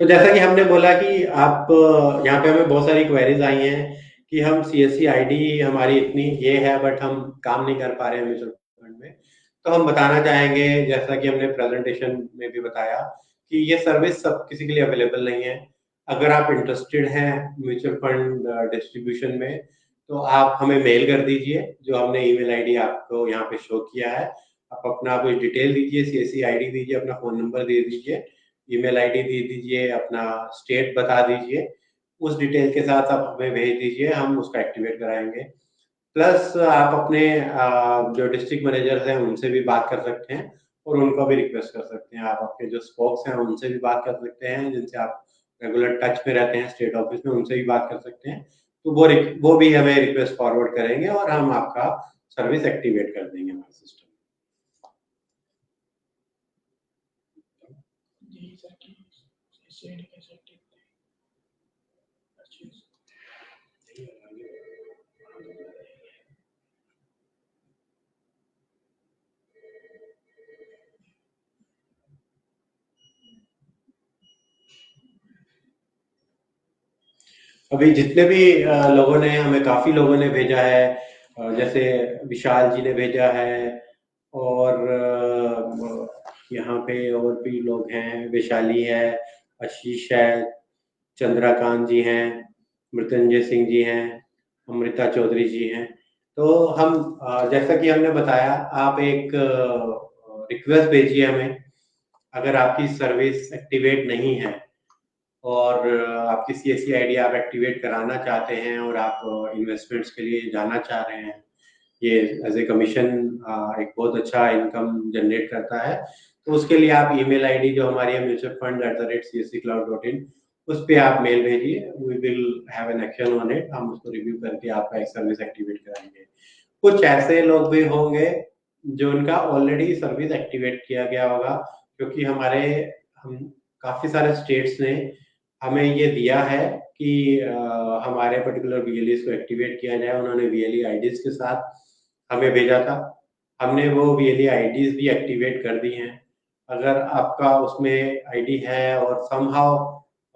तो जैसा कि हमने बोला कि आप यहाँ पे हमें बहुत सारी क्वेरीज आई हैं कि हम सीएससी आईडी हमारी इतनी ये है, बट हम काम नहीं कर पा रहे हैं म्यूचुअल फंड में। तो हम बताना चाहेंगे, जैसा कि हमने प्रेजेंटेशन में भी बताया, कि ये सर्विस सब किसी के लिए अवेलेबल नहीं है। अगर आप इंटरेस्टेड हैं म्यूचुअल फंड डिस्ट्रीब्यूशन में, तो आप हमें मेल कर दीजिए, जो हमने ईमेल आईडी आपको यहाँ पे शो किया है। आप अपना कुछ डिटेल दीजिए, सीएससी आईडी दीजिए, अपना फोन नंबर दे दीजिए, ईमेल आईडी दे दीजिए, अपना स्टेट बता दीजिए। उस डिटेल के साथ आप हमें भेज दीजिए, हम उसको एक्टिवेट कराएंगे। प्लस आप अपने जो डिस्ट्रिक्ट मैनेजर्स हैं उनसे भी बात कर सकते हैं, और उनको भी रिक्वेस्ट कर सकते हैं। आप आपके जो स्पोक्स हैं उनसे भी बात कर सकते हैं, जिनसे आप रेगुलर टच में रहते हैं स्टेट ऑफिस में, उनसे भी बात कर सकते हैं। तो वो भी हमें रिक्वेस्ट फॉरवर्ड करेंगे और हम आपका सर्विस एक्टिवेट कर देंगे हमारे सिस्टम। अभी जितने भी लोगों ने हमें, काफी लोगों ने भेजा है, जैसे विशाल जी ने भेजा है, और यहाँ पे और भी लोग हैं, वैशाली है, आशीष है, चंद्रकांत जी हैं, मृत्युंजय सिंह जी हैं, अमृता चौधरी जी हैं। तो हम जैसा कि हमने बताया, आप एक रिक्वेस्ट भेजिए हमें, अगर आपकी सर्विस एक्टिवेट नहीं है और आपकी सीएससी आईडी आप एक्टिवेट कराना चाहते हैं और आप इन्वेस्टमेंट्स के लिए जाना चाह रहे हैं, ये एज ए कमीशन एक बहुत अच्छा इनकम जनरेट करता है। तो उसके लिए आप ईमेल आईडी जो हमारी है mutualfund@csccloud.in, उस पे आप मेल भेजिए, we will have an action on it. हम उसको रिव्यू करके आपका एक सर्विस एक्टिवेट कराएंगे। कुछ ऐसे लोग भी होंगे जो उनका ऑलरेडी सर्विस एक्टिवेट किया गया होगा, क्योंकि हम काफी सारे स्टेट्स ने हमें ये दिया है कि हमारे पर्टिकुलर वीएलईज को एक्टिवेट किया जाए। उन्होंने वीएलई आईडीज के साथ हमें भेजा था, हमने वो वीएलई आईडीज भी एक्टिवेट कर दी हैं। अगर आपका उसमें आईडी है और समहाउ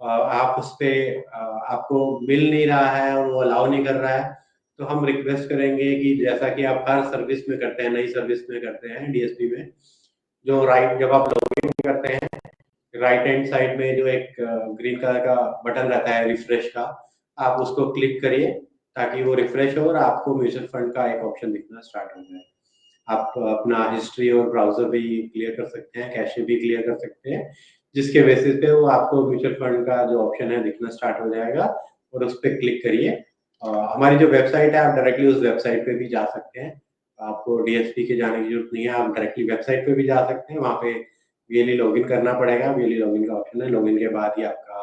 आप उस पे आपको मिल नहीं रहा है और वो अलाउ नहीं कर रहा है, तो हम रिक्वेस्ट करेंगे कि जैसा कि आप हर सर्विस में करते हैं, नई सर्विस में करते हैं डीएसपी में, जो जब आप लॉगिन करते हैं, राइट हैंड साइड में जो एक ग्रीन कलर का बटन रहता है रिफ्रेश का, आप उसको क्लिक करिए ताकि वो रिफ्रेश हो और आपको म्यूचुअल फंड का एक ऑप्शन दिखना स्टार्ट हो जाए। आप अपना हिस्ट्री और ब्राउजर भी क्लियर कर सकते हैं, कैशे भी क्लियर कर सकते हैं, जिसके बेसिस पे वो आपको म्यूचुअल फंड का जो ऑप्शन है दिखना स्टार्ट हो जाएगा और उस पर क्लिक करिए। हमारी जो वेबसाइट है, आप डायरेक्टली उस वेबसाइट पे भी जा सकते हैं, आपको डीएसपी के जाने की जरूरत नहीं है, आप डायरेक्टली वेबसाइट पे भी जा सकते हैं। वहाँ पे वीएलई लॉगिन करना पड़ेगा, वीएलई लॉगिन का ऑप्शन है, लॉगिन के बाद ही आपका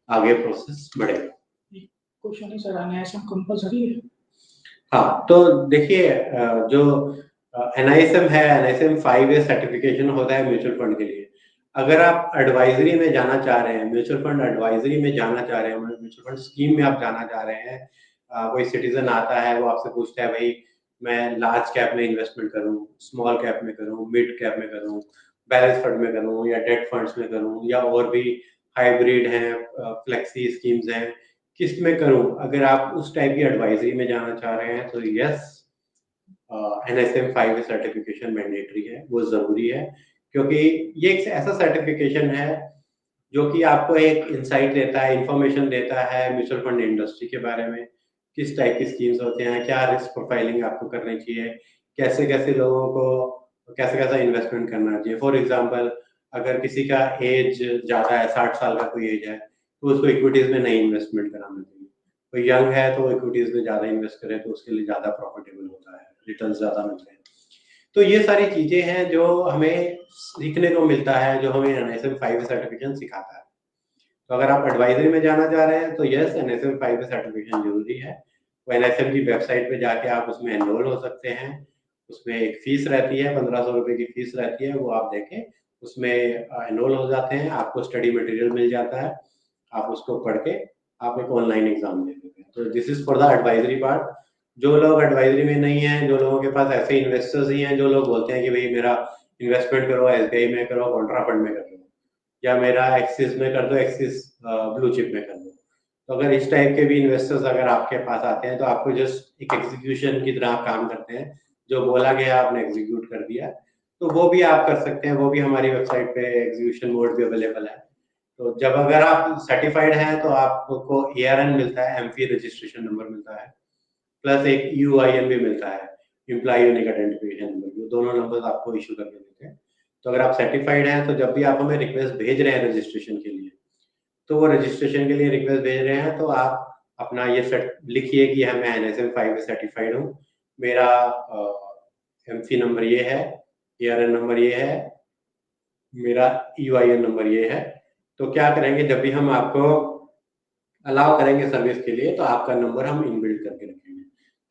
आगे प्रोसेस बढ़ेगा। क्वेश्चन है सर, एनआईएसएम कंपलसरी है? हाँ, तो देखिए, जो एनआईएसएम है, एनआईएसएम 5A सर्टिफिकेशन होता है म्यूचुअल फंड के लिए। अगर आप एडवाइजरी में जाना चाह रहे हैं, म्यूचुअल फंड एडवाइजरी में जाना चाह रहे हैं, म्यूचुअल फंड स्कीम में आप जाना चाह रहे हैं, कोई सिटीजन आता है, वो आपसे पूछता है भाई मैं लार्ज कैप में इन्वेस्टमेंट करूं, स्मॉल कैप में करूं, मिड कैप में करूं, बैलेंस फंड में करूं या डेट फंड्स में करूं, या और भी हाइब्रिड हैं, फ्लेक्सी स्कीम्स हैं, किस में करूं? अगर आप उस टाइप की एडवाइजरी में जाना चाह रहे हैं तो यस, एनएसएम 5 सर्टिफिकेशन मैंडेटरी है, वो जरूरी है, क्योंकि ये एक ऐसा सर्टिफिकेशन है जो कि आपको एक इंसाइट देता है, इंफॉर्मेशन देता है म्यूचुअल फंड इंडस्ट्री के बारे में, किस टाइप की स्कीम्स होते हैं, क्या रिस्क प्रोफाइलिंग आपको करनी चाहिए, कैसे कैसे लोगों को कैसे कैसा इन्वेस्टमेंट करना चाहिए। फॉर एग्जाम्पल, अगर किसी का एज ज़्यादा है, 60 साल का कोई एज है, तो उसको इक्विटीज में नहीं इन्वेस्टमेंट कराना चाहिए। कोई यंग है तो इक्विटीज में ज़्यादा इन्वेस्ट करे तो उसके लिए ज़्यादा प्रॉफिटेबल होता है, रिटर्न ज़्यादा मिलते हैं। तो ये सारी चीज़ें हैं जो हमें सीखने को मिलता है, जो हमें एनएसएम 5 सर्टिफिकेशन सिखाता है। तो अगर आप एडवाइजरी में जाना चाह रहे हैं तो यस, एनएसएम 5 सर्टिफिकेशन जरूरी है। वो एनएसएम की वेबसाइट पे जाके आप उसमें एनरोल हो सकते हैं। उसमें एक फीस रहती है, 1500 रुपए की फीस रहती है, वो आप देके उसमें एनरोल हो जाते हैं। आपको स्टडी मटेरियल मिल जाता है, आप उसको पढ़ के आप एक ऑनलाइन एग्जाम दे देते हैं। तो this is for the advisory part. जो लोग एडवाइजरी में नहीं है, जो लोगों के पास ऐसे इन्वेस्टर्स ही हैं जो लोग बोलते हैं कि भाई मेरा इन्वेस्टमेंट करो एसबीआई में करो, कॉन्ट्रा फंड में कर लो, या मेरा एक्सिस में कर दो, एक्सिस ब्लू चिप में कर दो। तो अगर इस टाइप के भी इन्वेस्टर्स अगर आपके पास आते हैं तो आपको जस्ट एक एग्जीक्यूशन की तरह काम करते हैं, जो बोला गया आपने एग्जीक्यूट कर दिया, तो वो भी आप कर सकते हैं। वो भी हमारी वेबसाइट पे एग्जीक्यूशन मोड भी अवेलेबल है। तो जब अगर आप सर्टिफाइड हैं तो आपको एआरएन मिलता है, एमफी रजिस्ट्रेशन नंबर मिलता है, प्लस एक यूआईएन भी मिलता है, एम्प्लॉय यूनिक आइडेंटिफिकेशन नंबर। ये दोनों नंबर आपको इशू करके देते हैं। तो अगर आप सर्टिफाइड हैं तो जब भी आप हमें रिक्वेस्ट भेज रहे हैं रजिस्ट्रेशन के लिए, तो वो रजिस्ट्रेशन के लिए रिक्वेस्ट भेज रहे हैं तो आप अपना ये लिखिए कि मैं एनएसएम 5 सर्टिफाइड हूँ, मेरा एमसी नंबर ये है, एआरएन नंबर ये है, मेरा यूआईएन नंबर ये है। तो क्या करेंगे, जब भी हम आपको अलाउ करेंगे सर्विस के लिए तो आपका नंबर हम इनबिल्ड करके रखेंगे,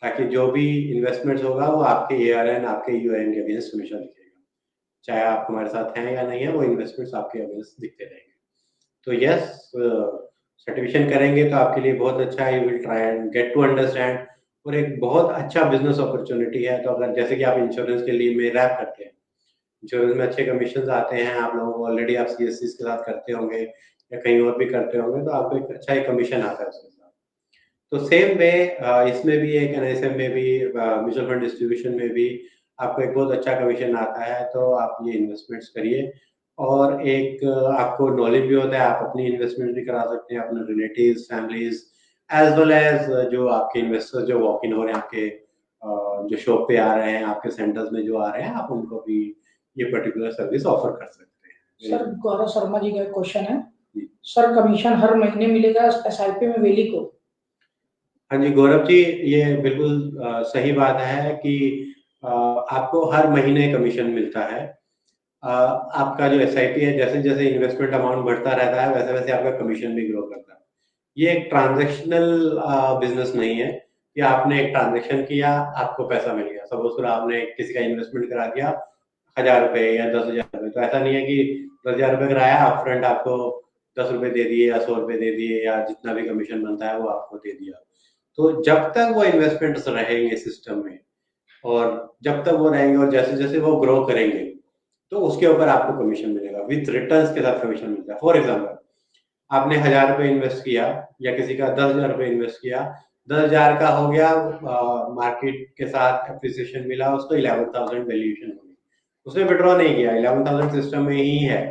ताकि जो भी इन्वेस्टमेंट्स होगा वो आपके एआरएन, आपके यूआईएन के अगेंस्ट हमेशा दिखेगा, चाहे आप हमारे साथ हैं या नहीं है, वो इन्वेस्टमेंट्स आपके अगेंस्ट दिखते रहेंगे। तो यस, सर्टिफिकेशन करेंगे तो आपके लिए बहुत अच्छा है, you will try and get to understand, और एक बहुत अच्छा बिजनेस अपॉर्चुनिटी है। तो अगर जैसे कि आप इंश्योरेंस के लिए में रैप करते हैं, इंश्योरेंस में अच्छे कमीशन आते हैं, आप लोगों को ऑलरेडी आप सीएससी के साथ करते होंगे या कहीं और भी करते होंगे, तो आपको एक अच्छा ही कमीशन आता है उसके साथ। तो सेम वे इसमें भी एक एनएसएम में भी, म्यूचुअल फंड डिस्ट्रीब्यूशन में भी आपको एक बहुत अच्छा कमीशन आता है। तो आप ये इन्वेस्टमेंट्स करिए, और एक आपको नॉलेज भी होता है, आप अपनी इन्वेस्टमेंट भी करा सकते हैं, अपने relatives, families, as well as जो आपके इन्वेस्टर्स जो वॉक इन हो रहे हैं आपके जो शॉप पे आ रहे हैं, आपके सेंटर्स में जो आ रहे हैं, आप उनको भी ये पर्टिकुलर सर्विस ऑफर कर सकते हैं। सर गौरव शर्मा जी का एक क्वेश्चन है, सर कमीशन हर महीने मिलेगा एसआईपी में वेली को? हाँ जी गौरव जी, ये बिल्कुल सही बात है कि आपको हर महीने कमीशन मिलता है। आपका जो एसआईपी है, जैसे जैसे इन्वेस्टमेंट अमाउंट बढ़ता रहता है वैसे वैसे आपका कमीशन भी ग्रो करता है। ये एक ट्रांजैक्शनल बिजनेस नहीं है कि आपने एक ट्रांजैक्शन किया, आपको पैसा मिल गया। सपोज करो आपने किसी का इन्वेस्टमेंट करा दिया 1000 रुपए या 10,000 रुपए, तो ऐसा नहीं है कि 10,000 रुपए कराया अपफ्रंट आपको 10 रुपए दे दिए या 100 रुपए दे दिए या जितना भी कमीशन बनता है वो आपको दे दिया। तो जब तक वो इन्वेस्टमेंट्स रहेंगे सिस्टम में, और जब तक वो रहेंगे और जैसे जैसे वो ग्रो करेंगे, तो उसके ऊपर आपको कमीशन मिलेगा, विथ रिटर्न्स के साथ कमीशन मिलता है। फॉर एग्जाम्पल, आपने 1000 रुपए इन्वेस्ट किया या किसी का 10,000 रुपए इन्वेस्ट किया, 10,000 का हो गया, मार्केट के साथ एप्रिसिएशन मिला उसको, 11,000 वैल्यूएशन होगी, उसने विड्रॉ नहीं किया, 11,000 सिस्टम में ही है।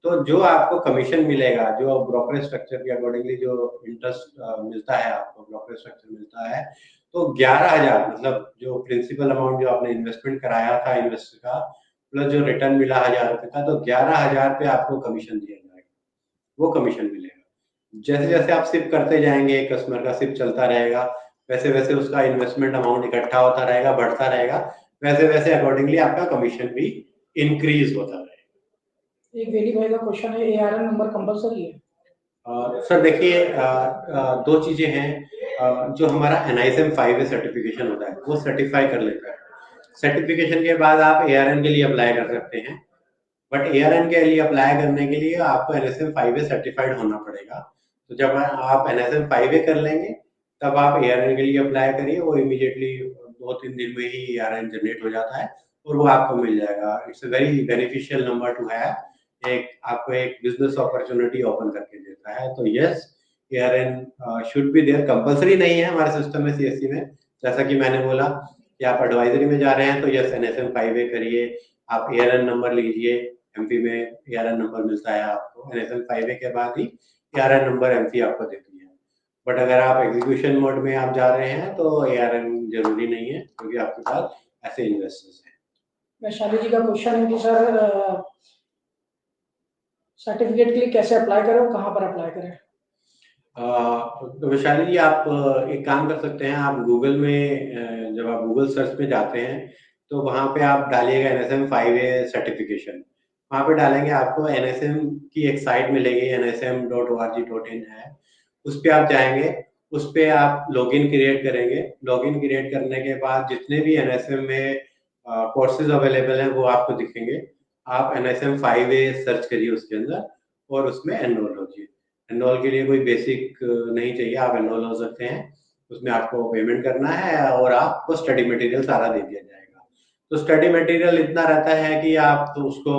तो जो आपको कमीशन मिलेगा, जो ब्रोकरेज स्ट्रक्चर के अकॉर्डिंगली जो इंटरेस्ट मिलता है, आपको ब्रोकरेज स्ट्रक्चर मिलता है, तो 11,000 मतलब जो प्रिंसिपल अमाउंट जो आपने इन्वेस्टमेंट कराया था इन्वेस्टर का, प्लस जो रिटर्न मिला 1000 रुपए का, तो 11,000 पे आपको कमीशन दिया जाएगा, वो कमीशन मिलेगा। जैसे जैसे आप सिप करते जाएंगे, कस्टमर का सिप चलता रहेगा, वैसे वैसे उसका इन्वेस्टमेंट अमाउंट इकट्ठा होता रहेगा, बढ़ता रहेगा, वैसे वैसे अकॉर्डिंगली आपका कमीशन भी इंक्रीज होता रहेगा। एक वेली भाई का क्वेश्चन है, एआरएन नंबर कंपलसरी है? सर देखिए, दो चीजें हैं। जो हमारा एनआईएसएम 5A सर्टिफिकेशन होता है वो सर्टिफाई कर लेता है। सर्टिफिकेशन के बाद आप एआरएन के लिए अप्लाई कर सकते हैं, बट एआरएन के लिए अप्लाई करने के लिए आपको एनएसएम 5A सर्टिफाइड होना पड़ेगा। तो जब आप एनएसएम 5A कर लेंगे तब आप एआरएन के लिए अप्लाई करिए, वो इमीडिएटली 2-3 दिन में ही एआरएन जनरेट हो जाता है और वो आपको मिल जाएगा। It's a very beneficial number two have, एक आपको एक बिजनेस अपॉर्चुनिटी ओपन करके देता है। तो yes, ARN should be there, compulsory नहीं है हमारे सिस्टम में सीएससी में। जैसा कि मैंने बोला कि आप एडवाइजरी में जा रहे हैं तो यस, एनएसएम 5A करिए, आप एआरएन नंबर लीजिए, एमपी में एआरएन नंबर मिलता है आपको, एनएसएम 5A के बाद ही एआरएन नंबर एमपी आपको देती है। बट अगर आप एग्जीक्यूशन मोड में आप जा रहे हैं तो एआरएन जरूरी नहीं है, क्योंकि आपके पास ऐसे इन्वेस्टर्स हैं। वैशाली जी का क्वेश्चन है कि सर सर्टिफिकेट के लिए कैसे अप्लाई करें और कहाँ पर अप्लाई करें? तो वैशाली जी, आप एक काम कर सकते हैं, आप गूगल में जब आप गूगल सर्च में जाते हैं तो वहाँ पे आप डालिएगा एनएसएम 5A सर्टिफिकेशन। वहाँ पे डालेंगे, आपको एनएसएम की एक साइट मिलेगी, nsm.org.in है, उस पे आप जाएंगे, उस पे आप लॉगिन क्रिएट करेंगे। लॉगिन क्रिएट करने के बाद जितने भी एनएसएम में कोर्सेज अवेलेबल हैं वो आपको दिखेंगे। आप एनएसएम 5A सर्च करिए उसके अंदर और उसमें एनरोल होजिए। एनरोल के लिए कोई बेसिक नहीं चाहिए, आप एनरोल हो सकते हैं। उसमें आपको पेमेंट करना है और आपको स्टडी मटेरियल सारा दे दिया जाएगा। तो स्टडी मटेरियल इतना रहता है कि आप तो उसको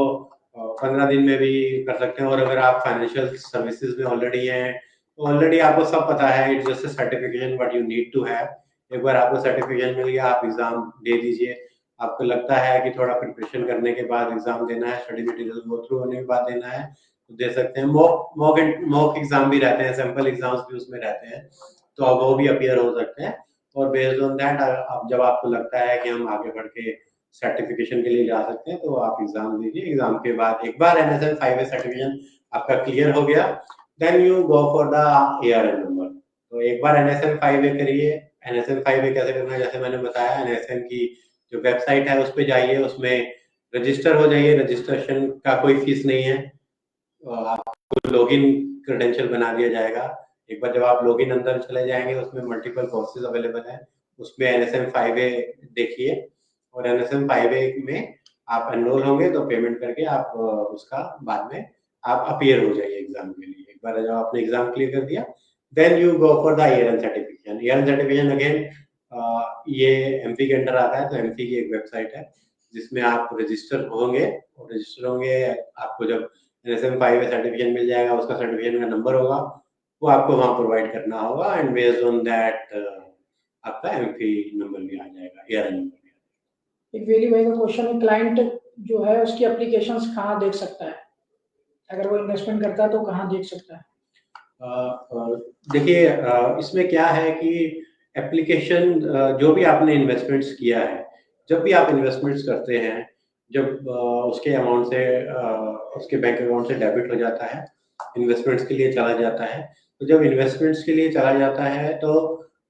15 दिन में भी कर सकते हैं। और अगर आप फाइनेंशियल सर्विसेज में ऑलरेडी हैं तो ऑलरेडी आपको सब पता है, it's just certification what you need to have. एक बार आपको सर्टिफिकेशन मिल गया, आप एग्जाम दे दीजिए। आपको लगता है कि थोड़ा प्रिपरेशन करने के बाद एग्जाम देना है, स्टडी मटेरियल गो थ्रू होने के बाद देना है, तो दे सकते हैं। मॉक एग्जाम भी रहते हैं, सैंपल एग्जाम्स भी उसमें रहते हैं, तो अब वो भी अपीयर हो सकते हैं। और बेस्ड ऑन दैट, अब जब आपको लगता है कि हम आगे बढ़ के सर्टिफिकेशन के लिए जा सकते हैं तो आप एग्जाम दीजिए। एग्जाम के बाद एक बार एनएसएम 5A सर्टिफिकेशन आपका क्लियर हो गया, then you go for the ARN number. तो एक बार एनएसएम 5A करिए। एनएसएम 5A कैसे करना है, जैसे मैंने बताया, एनएसएम की जो वेबसाइट है उस पर जाइए, उसमें रजिस्टर हो जाइए। रजिस्ट्रेशन का कोई फीस नहीं है, आपको लॉगिन क्रेडेंशियल बना दिया जाएगा। एक बार जब आप लॉगिन अंदर चले जाएंगे, उसमें मल्टीपल कोर्सेज अवेलेबल है, उसमें एनएसएम 5A देखिए, और एनएसएम 5A में आप एनरोल होंगे तो पेमेंट करके आप उसका बाद में आप अपीयर हो जाइए एग्जाम के लिए। एक बार जब आपने एग्जाम क्लियर कर दिया, then you go for the ARN certification. ARN certification again ये एमपी के अंडर आता है, तो एमपी की एक वेबसाइट है जिसमें आप रजिस्टर होंगे, और रजिस्टर होंगे आपको जब एनएसएम 5A सर्टिफिकेशन मिल जाएगा, उसका सर्टिफिकेशन का नंबर होगा, वो आपको वहाँ प्रोवाइड करना होगा, एंड बेस्ड ऑन दैट आपका एमपी नंबर भी आ जाएगा, एआरएन नंबर भी आ जाएगा। एक वेली भाई का क्वेश्चन है, क्लाइंट जो है उसकी एप्लीकेशंस कहाँ देख सकता है? अगर वो इन्वेस्टमेंट करता है तो कहाँ देख सकता है? देखिए, इसमें क्या है कि एप्लीकेशन जो भी आपने इन्वेस्टमेंट्स किया है, जब भी आप इन्वेस्टमेंट्स करते हैं, जब उसके अमाउंट से उसके बैंक अकाउंट से डेबिट हो जाता है, इन्वेस्टमेंट्स के लिए चला जाता है, तो जब इन्वेस्टमेंट्स के लिए चला जाता है तो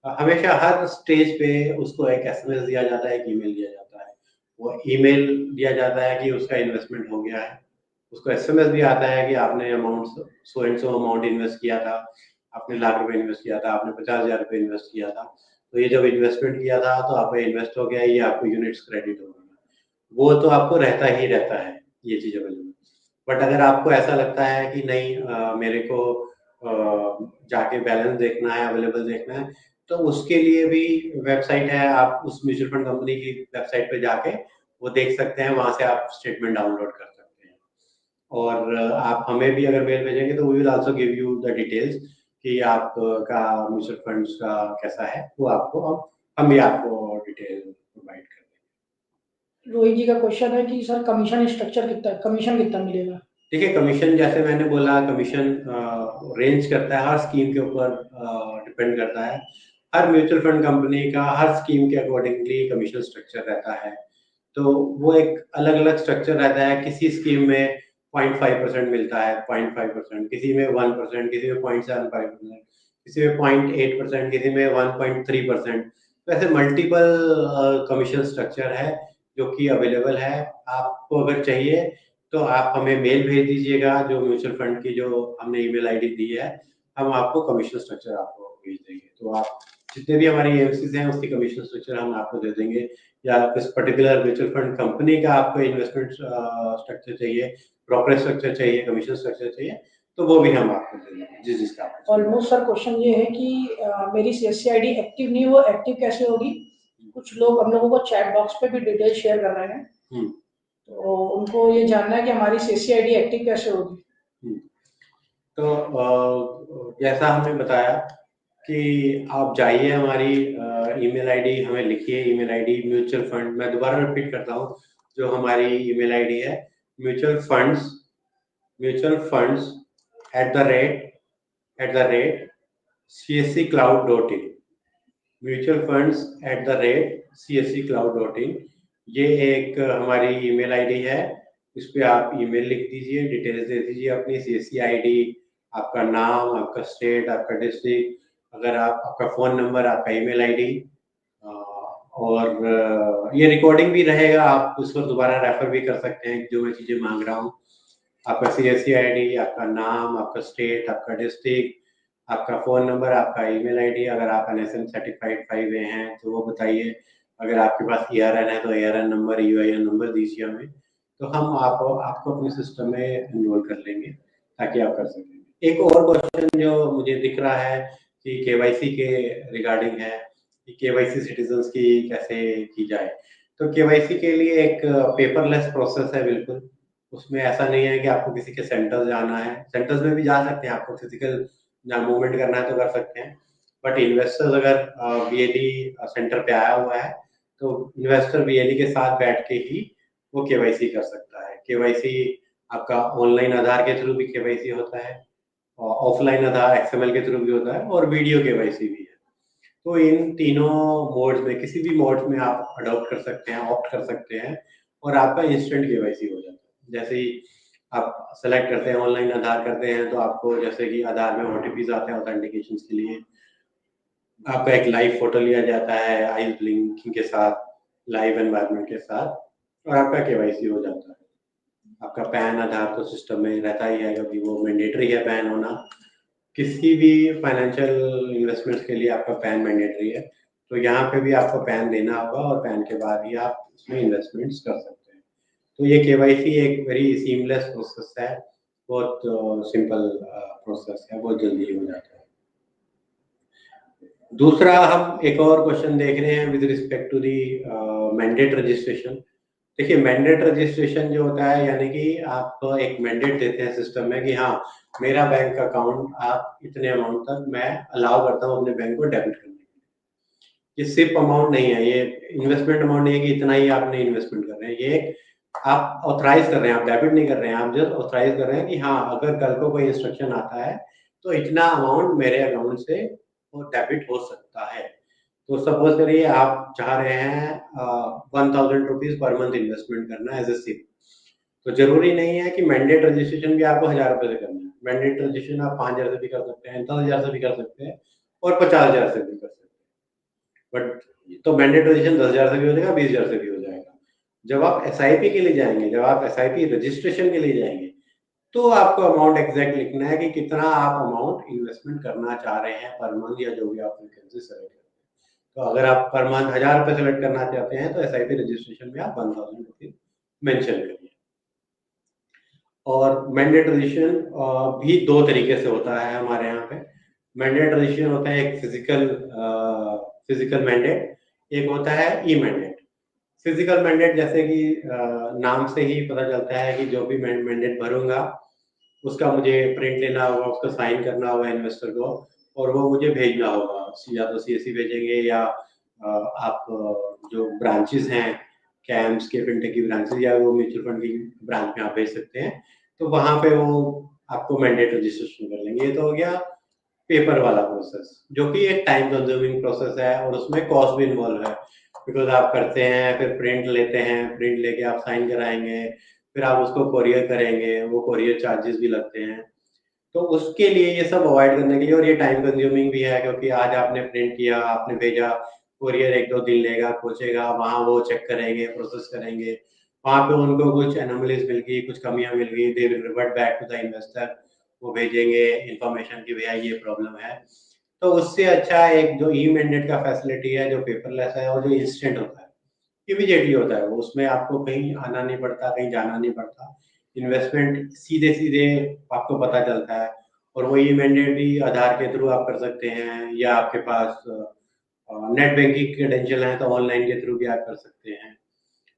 हमेशा हर स्टेज पे उसको एक एसएमएस दिया जाता है, एक ईमेल दिया जाता है। वो ईमेल दिया जाता है कि उसका इन्वेस्टमेंट हो गया है, उसको एसएमएस भी आता है कि आपने amount so and so amount invest किया था, आपने ₹1,00,000 इन्वेस्ट किया था, आपने ₹50,000 इन्वेस्ट किया था, तो ये जब इन्वेस्टमेंट किया था तो आपका इन्वेस्ट हो गया, ये आपको यूनिट्स क्रेडिट हो गया। वो तो आपको रहता ही रहता है ये चीज़ अवेलेबल। बट अगर आपको ऐसा लगता है कि नहीं मेरे को जाके बैलेंस देखना है, अवेलेबल देखना है, तो उसके लिए भी वेबसाइट है, आप उस म्यूचुअल फंड कंपनी की वेबसाइट पे जाके वो देख सकते हैं, वहाँ से आप स्टेटमेंट डाउनलोड कर सकते हैं। और आप हमें भी अगर मेल भेजेंगे तो we will also give you the details कि आपका म्यूचुअल फंड्स का कैसा है, वो आपको हम भी आपको डिटेल प्रोवाइड कर देंगे। रोहित जी का क्वेश्चन है कि सर कमीशन स्ट्रक्चर कितना, कमीशन कितना मिलेगा? देखिए, कमीशन जैसे मैंने बोला, कमीशन रेंज करता है, हर स्कीम के ऊपर डिपेंड करता है। हर म्यूचुअल फंड कंपनी का हर स्कीम के अकॉर्डिंगली कमीशन स्ट्रक्चर रहता है। तो वो एक अलग-अलग स्ट्रक्चर रहता है, किसी स्कीम में 0.5% मिलता है, 0.5%, किसी में 1%, किसी में 0.75%, किसी में 0.8%, किसी में 1.3%। तो ऐसे मल्टीपल कमीशन स्ट्रक्चर है जो कि अवेलेबल है। आपको अगर चाहिए तो आप हमें मेल भेज दीजिएगा, जो म्यूचुअल फंड की जो हमने ईमेल आईडी दी है, हम आपको कमीशन स्ट्रक्चर आपको भेज देंगे। तो आप जितने भी हमारी एएमसीज हैं उसकी कमीशन स्ट्रक्चर हम आपको दे देंगे, या इस पर्टिकुलर म्यूचुअल फंड कंपनी का आपको इन्वेस्टमेंट स्ट्रक्चर चाहिए, ब्रोकरेज स्ट्रक्चर चाहिए, कमीशन स्ट्रक्चर चाहिए, तो वो भी हम आपको दे देंगे जिस जिसका आपको चाहिए। ऑलमोस्ट सर क्वेश्चन ये है कि मेरी सीएससी आईडी एक्टिव नहीं, वो एक्टिव कैसे होगी? कुछ लोग हम लोगों को चैट बॉक्स पे भी डिटेल शेयर कर रहे हैं, हम्म, तो उनको ये जानना है कि हमारी सीएससी आईडी एक्टिव कैसे होगी। हम्म। तो जैसा हमने बताया कि आप जाइए, हमारी ईमेल आईडी हमें लिखिए, ईमेल आईडी म्यूचुअल फंड, मैं दोबारा रिपीट करता हूँ जो हमारी ईमेल आईडी है, mutual funds @, csccloud.in, mutual funds @csccloud.in। ये एक हमारी ईमेल आईडी है, इस पे आप ईमेल लिख दीजिए, डिटेल्स दे दीजिए अपनी, सीएससी आईडी, आपका नाम, आपका स्टेट, आपका डिस्ट्रिक्ट, अगर आप आपका फ़ोन नंबर, आपका ईमेल आईडी, और ये रिकॉर्डिंग भी रहेगा, आप उस पर दोबारा रेफर भी कर सकते हैं जो मैं चीज़ें मांग रहा हूँ। आपका सीएससी आईडी, आपका नाम, आपका स्टेट, आपका डिस्ट्रिक्ट, आपका फ़ोन नंबर, आपका ईमेल आईडी, अगर आप एनएसएन सर्टिफाइड 5A हैं तो वो बताइए, अगर आपके पास ईआरएन है तो ईआरएन नंबर, यूआईएन नंबर दीजिए हमें, तो हम आपको अपने सिस्टम में एनरोल कर लेंगे ताकि आप कर सकें। एक और क्वेश्चन जो मुझे दिख रहा है कि केवाईसी के रिगार्डिंग है कि केवाईसी सिटीजन्स की कैसे की जाए। तो केवाईसी के लिए एक पेपरलेस प्रोसेस है बिल्कुल, उसमें ऐसा नहीं है कि आपको किसी के सेंटर जाना है, सेंटर्स में भी जा सकते हैं, आपको फिजिकल जहाँ मूवमेंट करना है तो कर सकते हैं। बट इन्वेस्टर्स अगर बीएलई सेंटर पे आया हुआ है तो इन्वेस्टर बीएलई के साथ बैठ के ही वो केवाईसी कर सकता है। केवाईसी आपका ऑनलाइन आधार के थ्रू भी केवाईसी होता है, और ऑफलाइन आधार एक्सएमएल के थ्रू भी होता है, और वीडियो केवाईसी भी है। तो इन तीनों मोड्स में किसी भी मोड में आप अडॉप्ट कर सकते हैं, ऑप्ट कर सकते हैं, और आपका इंस्टेंट केवाईसी हो जाता है। जैसे ही आप सेलेक्ट करते हैं, ऑनलाइन आधार करते हैं, तो आपको जैसे कि आधार में ओटीपीज आते हैं ऑथेंटिकेशन के लिए, आपका एक लाइव फोटो लिया जाता है आईज ब्लिंकिंग के साथ, लाइव एनवायरनमेंट के साथ, और आपका केवाईसी हो जाता है। आपका पैन आधार तो सिस्टम में रहता ही है क्योंकि वो मैंडेटरी है पैन होना, किसी भी फाइनेंशियल इन्वेस्टमेंट्स के लिए आपका पैन मैंडेटरी है। तो यहाँ पे भी आपको पैन देना होगा, और पैन के बाद ही आप उसमें इन्वेस्टमेंट्स कर सकते हैं। तो ये केवाईसी एक वेरी सीमलेस प्रोसेस है, बहुत सिंपल प्रोसेस है, बहुत जल्दी हो जाता है। दूसरा, हम एक और क्वेश्चन देख रहे हैं with respect to the mandate registration. देखिए, मैंडेट रजिस्ट्रेशन जो होता है, यानी कि आप एक मैंडेट देते हैं सिस्टम में कि हाँ, मेरा बैंक अकाउंट आप इतने अमाउंट तक मैं अलाउ करता हूँ अपने बैंक को डेबिट करने के लिए। ये सिर्फ अमाउंट नहीं है, ये इन्वेस्टमेंट अमाउंट नहीं है कि इतना ही आपने इन्वेस्टमेंट कर रहे हैं, ये आप ऑथराइज कर रहे हैं, आप डेबिट नहीं कर रहे हैं, आप जस्ट ऑथराइज कर रहे हैं कि हाँ, अगर कल को कोई इंस्ट्रक्शन आता है तो इतना अमाउंट मेरे अकाउंट से वो डेबिट हो सकता है। तो सपोज करिए आप चाह रहे हैं 1000 रुपीज पर मंथ इन्वेस्टमेंट करना एज ए सिप, तो जरूरी नहीं है कि मैंडेट रजिस्ट्रेशन भी आपको 1000 रुपए से करना है। मैंडेट रजिस्ट्रेशन आप 5000 से भी कर सकते हैं, 10,000 से भी कर सकते हैं, और 50,000 से भी कर सकते हैं। बट तो मैंडेट रजिस्ट्रेशन 10,000 से भी हो जाएगा, 20,000 से भी हो जाएगा। जब आप एसआईपी के लिए जाएंगे, जब आप एसआईपी रजिस्ट्रेशन के लिए जाएंगे, तो आपको अमाउंट एग्जैक्ट लिखना है कि कितना आप अमाउंट इन्वेस्टमेंट करना चाह रहे हैं पर मंथ, या जो भी आप फ्रीक्वेंसी सेलेक्ट करते हैं। तो अगर आप पर मंथ 1000 रुपये सेलेक्ट करना चाहते हैं तो एसआईपी रजिस्ट्रेशन में आप 1000 रुपीज मेंशन करिए। और मैंडेट रजिस्ट्रेशन भी दो तरीके से होता है हमारे यहाँ पे। मैंडेट रजिस्ट्रेशन होता है एक फिजिकल मैंडेट, एक होता है ई मैंडेट। फिजिकल मैंडेट जैसे कि नाम से ही पता चलता है कि जो भी मैंडेट भरूंगा उसका मुझे प्रिंट लेना होगा, उसका साइन करना होगा इन्वेस्टर को, और वो मुझे भेजना होगा। या तो सीएससी भेजेंगे, या आप जो ब्रांचेस हैं कैम्स के, फिनटेक की ब्रांचेस, या वो म्यूचुअल फंड की ब्रांच में आप भेज सकते हैं, तो वहां पे वो आपको मैंडेट रजिस्ट्रेशन कर लेंगे। ये तो हो गया पेपर वाला प्रोसेस, जो कि एक टाइम कंज्यूमिंग प्रोसेस है और उसमें कॉस्ट भी इन्वॉल्व है। बिकॉज आप करते हैं, फिर प्रिंट लेते हैं, प्रिंट लेके आप साइन कराएंगे, फिर आप उसको कोरियर करेंगे, वो कोरियर चार्जेस भी लगते हैं। तो उसके लिए ये सब अवॉइड करने के लिए, और ये टाइम कंज्यूमिंग भी है क्योंकि आज आपने प्रिंट किया, आपने भेजा, कोरियर 1-2 दिन लेगा, पहुंचेगा, वहां वो चेक करेंगे, प्रोसेस करेंगे, वहां पे उनको कुछ एनोमलीज मिल गई, कुछ कमियां मिल गई, they will revert back to the investor. वो भेजेंगे इंफॉर्मेशन की भैया ये प्रॉब्लम है। तो उससे अच्छा एक जो ई मैंडेट का फैसिलिटी है, जो पेपरलेस है और जो इंस्टेंट होता है, इमीडिएटली होता है, वो उसमें आपको कहीं आना नहीं पड़ता, कहीं जाना नहीं पड़ता, इन्वेस्टमेंट सीधे सीधे आपको पता चलता है। और वो ई मैंडेट भी आधार के थ्रू आप कर सकते हैं, या आपके पास नेट बैंकिंग क्रेडेंशियल है तो ऑनलाइन के थ्रू भी आप कर सकते हैं।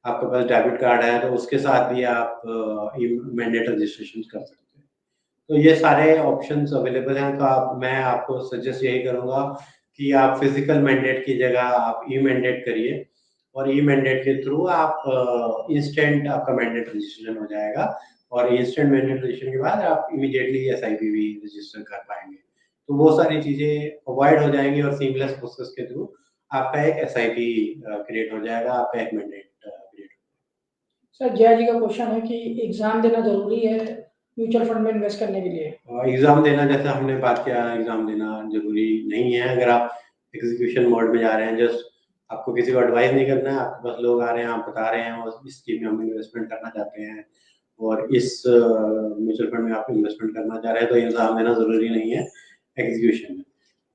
आपके पास डेबिट कार्ड है तो उसके साथ भी आप ई मैंडेट रजिस्ट्रेशन कर सकते हैं। तो ये सारे ऑप्शंस अवेलेबल हैं। तो मैं आपको सजेस्ट यही करूंगा कि आप फिजिकल मैंडेट की जगह आप ई मैंडेट करिए, और ई मैंडेट के थ्रू आप इंस्टेंट आपका मैंडेट रजिस्ट्रेशन हो जाएगा, और इंस्टेंट मैंडेट रजिस्ट्रेशन के बाद आप इमीडिएटली एसआईपी भी रजिस्टर कर पाएंगे। तो वो सारी चीजें अवॉइड हो जाएंगी, और सीमलेस प्रोसेस के थ्रू आपका एक एसआईपी क्रिएट हो जाएगा, आपका एक मैंडेट क्रिएट। सर जया जी का क्वेश्चन है कि एग्जाम देना जरूरी है म्यूचुअल फंड में इन्वेस्ट करने के लिए? एग्जाम देना, जैसा हमने बात किया, एग्जाम देना जरूरी नहीं है। अगर आप एग्जीक्यूशन मोड में जा रहे हैं, जस्ट आपको किसी को एडवाइस नहीं करना है, आपके पास लोग आ रहे हैं, आप बता रहे हैं और इस स्कीम में हम इन्वेस्टमेंट करना चाहते हैं, और इस म्यूचुअल फंड में आप इन्वेस्टमेंट करना चाह रहे हैं, तो एग्जाम देना जरूरी नहीं है एग्जीक्यूशन में।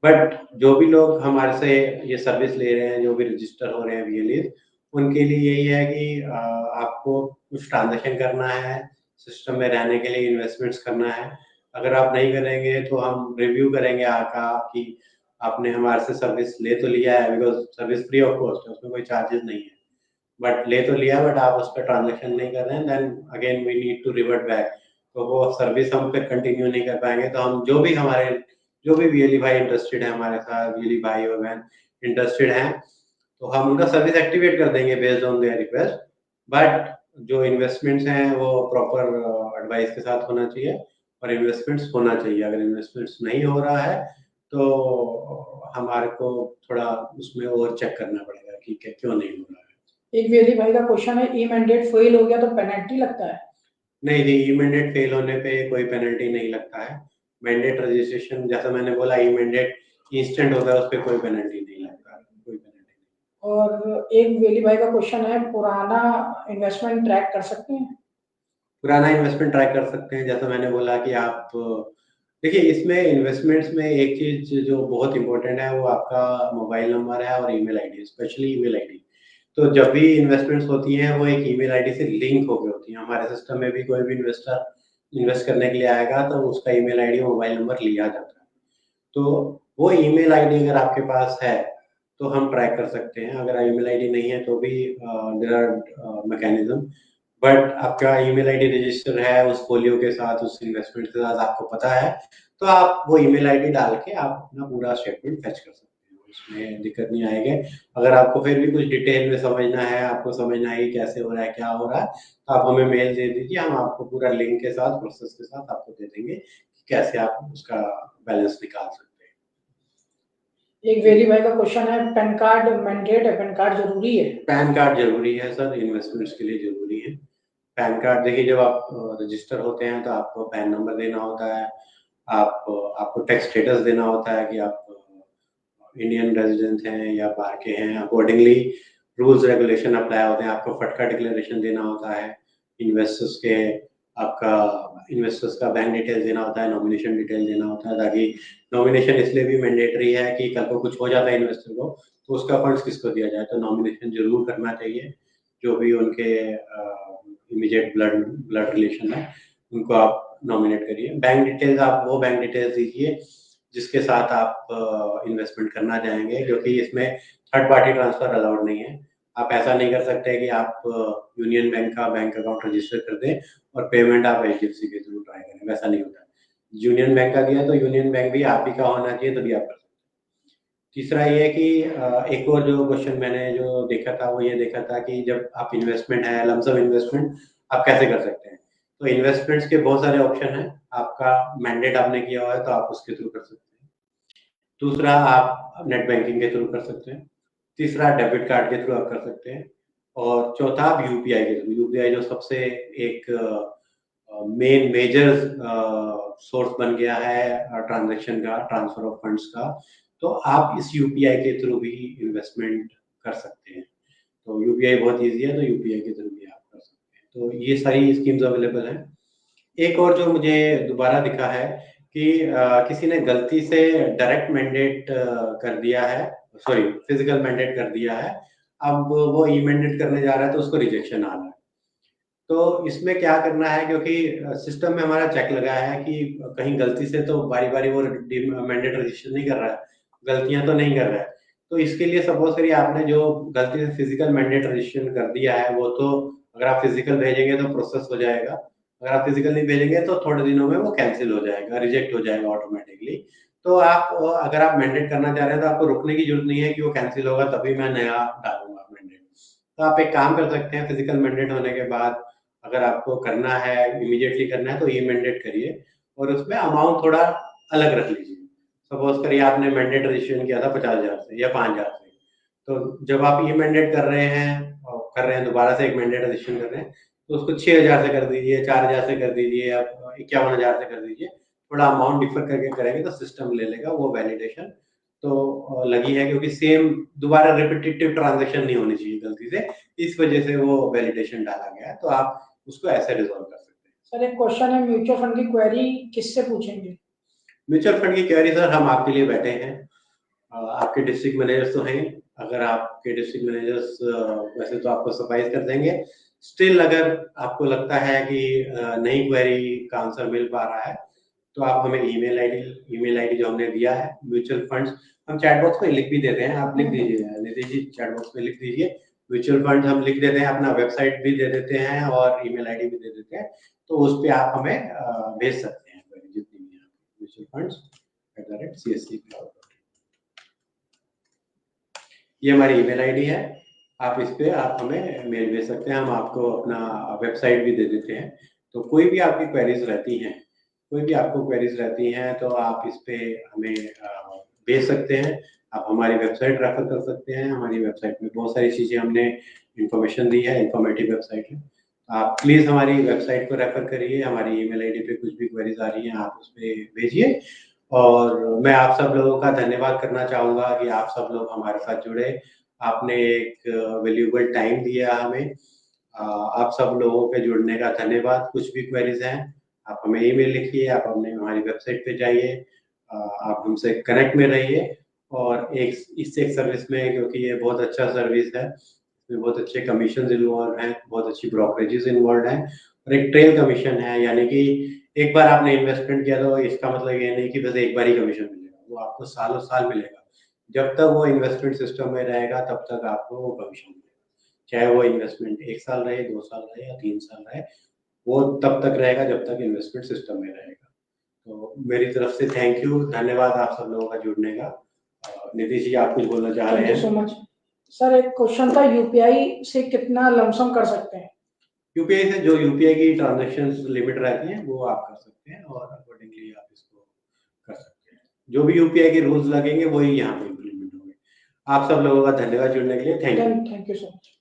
बट जो भी लोग हमारे से ये सर्विस ले रहे हैं, जो भी रजिस्टर हो रहे हैं वीएलई, उनके लिए यही है कि आपको कुछ ट्रांजेक्शन करना है, सिस्टम में रहने के लिए इन्वेस्टमेंट्स करना है। अगर आप नहीं करेंगे तो हम रिव्यू करेंगे आपका कि आपने हमारे से सर्विस ले तो लिया है, because service free of cost है, उसमें कोई चार्जेस नहीं है, बट ले तो लिया, बट आप उस पर ट्रांजेक्शन नहीं कर रहे हैं, then again we need to revert back. तो वो सर्विस हम फिर कंटिन्यू नहीं कर पाएंगे। तो हम जो भी वीएलई भाई इंटरेस्टेड है हमारे साथ, वीएलई भाई और बहन इंटरेस्टेड हैं, तो हम उनका सर्विस एक्टिवेट कर देंगे based on their request. But जो इन्वेस्टमेंट्स हैं वो प्रॉपर एडवाइस के साथ होना चाहिए, और इन्वेस्टमेंट्स होना चाहिए। अगर इन्वेस्टमेंट्स नहीं हो रहा है तो हमारे को थोड़ा उसमें और चेक करना पड़ेगा कि क्यों नहीं हो रहा है। एक वेली भाई का क्वेश्चन है, ई मैंडेट फेल हो गया तो पेनल्टी लगता है? नहीं जी, ई मैंडेट फेल होने पे कोई पेनल्टी नहीं लगता है। मैंडेट रजिस्ट्रेशन, जैसा मैंने बोला, ई मैंडेट इंस्टेंट होता है, उस पर कोई पेनल्टी नहीं लगता, कोई पेनल्टी। और एक वेली भाई का क्वेश्चन है, पुराना इन्वेस्टमेंट ट्रैक कर सकते हैं? पुराना इन्वेस्टमेंट ट्रैक कर सकते हैं, जैसा मैंने बोला कि आप देखिए, इसमें इन्वेस्टमेंट्स में एक चीज जो बहुत इंपॉर्टेंट है वो आपका मोबाइल नंबर है और email ID, specially email ID. तो जब भी इन्वेस्टमेंट्स होती हैं वो एक ईमेल आईडी से लिंक होकर होती हैं। हमारे सिस्टम में भी कोई भी इन्वेस्टर इन्वेस्ट करने के लिए आएगा तो उसका ईमेल आईडी मोबाइल नंबर लिया जाता है। तो वो ईमेल आईडी अगर आपके पास है तो हम ट्रैक कर सकते हैं, अगर ईमेल आईडी नहीं है तो भी देयर आर मैकेनिज्म। बट आपका ईमेल आईडी रजिस्टर है उस फोलियो के साथ, उस इन्वेस्टमेंट के साथ, आपको पता है, तो आप वो ईमेल आईडी डाल के आप अपना पूरा स्टेटमेंट फेच कर सकते हैं, उसमें दिक्कत नहीं आएगी। अगर आपको फिर भी कुछ डिटेल में समझना है, आपको समझना है कैसे हो रहा है, क्या हो रहा है, तो आप हमें मेल दे दीजिए, हम आपको पूरा लिंक के साथ, प्रोसेस के साथ आपको दे देंगे कि कैसे आप उसका बैलेंस निकाल सकते हैं। एक वेली भाई का क्वेश्चन है, पैन कार्ड मैंडेट है, पैन कार्ड जरूरी है? पैन कार्ड जरूरी है सर, इन्वेस्टमेंट्स के लिए जरूरी है। पैन कार्ड देखिए, जब आप रजिस्टर होते हैं तो आपको पैन नंबर देना होता है, आपको टैक्स स्टेटस देना होता है कि आप इंडियन रेजिडेंट हैं या बाहर के हैं, अकॉर्डिंगली रूल्स रेगुलेशन अप्लाई होते हैं, आपको फटका डिक्लेरेशन देना होता है, इन्वेस्टर्स के आपका इन्वेस्टर्स का बैंक डिटेल्स देना होता है, नॉमिनेशन डिटेल देना होता है, ताकि नॉमिनेशन इसलिए भी मैंडेटरी है कि कल को कुछ हो जाता है इन्वेस्टर को तो उसका फंड्स किसको दिया जाए, तो नॉमिनेशन जरूर करना चाहिए। जो भी उनके इमीडिएट ब्लड रिलेशन है उनको आप नॉमिनेट करिए। बैंक डिटेल्स आप वो बैंक डिटेल्स दीजिए जिसके साथ आप इन्वेस्टमेंट करना चाहेंगे, क्योंकि इसमें थर्ड पार्टी ट्रांसफर अलाउड नहीं है। आप ऐसा नहीं कर सकते कि आप यूनियन बैंक का बैंक अकाउंट रजिस्टर कर दें और पेमेंट आप एचडीएफसी के थ्रू ट्राई करें, वैसा नहीं होता। यूनियन बैंक का दिया तो यूनियन बैंक भी आप ही का होना चाहिए, तभी आप कर सकते हैं। तीसरा ये कि एक और जो क्वेश्चन मैंने जो देखा था वो ये देखा था कि जब आप इन्वेस्टमेंट है लमसम इन्वेस्टमेंट आप कैसे कर सकते हैं। तो इन्वेस्टमेंट्स के बहुत सारे ऑप्शन हैं, आपका मैंडेट आपने किया हुआ है तो आप उसके थ्रू कर सकते हैं। दूसरा आप नेट बैंकिंग के थ्रू कर सकते हैं। तीसरा डेबिट कार्ड के थ्रू आप कर सकते हैं। और चौथा आप यूपीआई के थ्रू, यूपीआई जो सबसे एक मेन मेजर सोर्स बन गया है ट्रांजैक्शन का, ट्रांसफर ऑफ फंड्स का, तो आप इस यूपीआई के थ्रू भी इन्वेस्टमेंट कर सकते हैं। तो यूपीआई बहुत इजी है, तो यूपीआई के थ्रू भी आप कर सकते हैं। तो ये सारी स्कीम्स अवेलेबल हैं। एक और जो मुझे दोबारा दिखा है कि किसी ने गलती से डायरेक्ट मैंडेट कर दिया है, सॉरी फिजिकल मैंडेट कर दिया है, अब वो ई मैंडेट करने जा रहा है तो उसको रिजेक्शन आ रहा है। तो इसमें क्या करना है, क्योंकि सिस्टम में हमारा चेक लगा है कि कहीं गलती से तो बारी-बारी वो मैंडेट रजिस्टर नहीं कर रहा है, गलतियां तो नहीं कर रहा है। तो इसके लिए सपोज करिए आपने जो गलती से फिजिकल मैंडेट रजिस्ट्रेशन कर दिया है वो तो अगर आप फिजिकल भेजेंगे तो प्रोसेस हो जाएगा, अगर आप फिजिकल नहीं भेजेंगे तो थोड़े दिनों में वो कैंसिल हो जाएगा, रिजेक्ट हो जाएगा ऑटोमेटिकली। तो आप अगर आप मैंडेट करना चाह रहे हैं तो आपको रुकने की जरूरत नहीं है कि वो कैंसिल होगा तभी मैं नया डालूंगा मैंडेट। तो आप एक काम कर सकते हैं, फिजिकल मैंडेट होने के बाद अगर आपको करना है, इमीडिएटली करना है तो ई मैंडेट करिए और उसमें अमाउंट थोड़ा अलग रख लीजिए। सपोज करिए आपने मैंडेट रजिस्ट्रेशन किया था 50,000 से या 5,000 से, तो जब आप ई मैंडेट कर रहे हैं और कर रहे हैं दोबारा से एक मैंडेट रजिस्ट्रेशन कर रहे हैं तो उसको 6,000 से कर दीजिए, 4,000 से कर दीजिए या 51,000 से कर दीजिए। थोड़ा अमाउंट डिफर करके करेंगे तो सिस्टम ले लेगा वो वैलिडेशन। तो लगी है क्योंकि सेम दोबारा रिपीटेटिव ट्रांजेक्शन नहीं होनी चाहिए गलती से, इस वजह से वो वैलिडेशन डाला गया है। तो आप उसको ऐसे रिजॉल्व कर सकते हैं। सर एक क्वेश्चन है, म्यूचुअल फंड की क्वेरी किससे पूछेंगे? म्यूचुअल फंड की क्वेरी सर हम आपके लिए बैठे हैं। आपके डिस्ट्रिक्ट मैनेजर्स तो हैं, अगर आपके डिस्ट्रिक्ट मैनेजर्स वैसे तो आपको सफाइज कर देंगे। स्टिल अगर आपको लगता है कि नई क्वेरी का आंसर मिल पा रहा है तो आप हमें ईमेल आईडी जो हमने दिया है म्यूचुअल फंड्स, हम चैट बॉक्स में लिख भी देते हैं, आप लिख दीजिए नितिन जी, चैट बॉक्स में लिख दीजिए म्यूचुअल फंड, हम लिख देते हैं, अपना वेबसाइट भी दे देते हैं और ईमेल आईडी भी दे देते हैं। तो उस पे आप हमें भेज सकते हैं जितनी भी म्यूचुअल फंड्स @CSC Cloud। ये हमारी ईमेल आईडी है, आप इस पे आप हमें मेल भेज सकते हैं, हम आपको अपना वेबसाइट भी दे देते हैं। तो कोई भी आपकी क्वेरीज रहती हैं, कोई भी आपको क्वेरीज रहती हैं तो आप इस पे हमें भेज सकते हैं। आप हमारी वेबसाइट रेफर कर सकते हैं, हमारी वेबसाइट में बहुत सारी चीज़ें हमने इंफॉर्मेशन दी है, इंफॉर्मेटिव वेबसाइट है। आप प्लीज़ हमारी वेबसाइट को रेफर करिए, हमारी ईमेल आईडी पे कुछ भी क्वेरीज आ रही हैं आप उस पे भेजिए। और मैं आप सब लोगों का धन्यवाद करना चाहूँगा कि आप सब लोग हमारे साथ जुड़े, आपने एक वैल्यूएबल टाइम दिया हमें। आप सब लोगों के जुड़ने का धन्यवाद। कुछ भी क्वेरीज हैं आप हमें ईमेल लिखिए, आप हमारी वेबसाइट पे जाइए, आप हमसे कनेक्ट में रहिए। और एक सर्विस में, क्योंकि ये बहुत अच्छा सर्विस है, इसमें बहुत अच्छे कमीशन इन्वॉल्व हैं, बहुत अच्छी ब्रोकरेजेस इन्वॉल्व हैं और एक ट्रेल कमीशन है, यानी कि एक बार आपने इन्वेस्टमेंट किया तो इसका मतलब ये नहीं कि बस एक बार ही कमीशन मिलेगा, वो आपको सालों साल मिलेगा। जब तक वो इन्वेस्टमेंट सिस्टम में रहेगा तब तक आपको वो कमीशन मिलेगा, चाहे वो इन्वेस्टमेंट 1 साल रहे, 2 साल रहे या 3 साल रहे, वो तब तक रहेगा जब तक इन्वेस्टमेंट सिस्टम में रहेगा। तो मेरी तरफ से थैंक यू, धन्यवाद आप सब लोगों का जुड़ने का। नीतीश जी आप कुछ बोलना चाह रहे थैंक यू हैं? So much. सर एक क्वेश्चन था, यूपीआई से कितना लमसम कर सकते हैं? यूपीआई से जो यूपीआई की ट्रांजैक्शन लिमिट रहती है वो आप कर सकते हैं और अकॉर्डिंगली आप इसको कर सकते हैं। जो भी यूपीआई के रूल्स लगेंगे वही यहाँ पे इम्प्लीमेंट होंगे। आप सब लोगों का धन्यवाद जुड़ने के लिए, thank you. Thank you so much.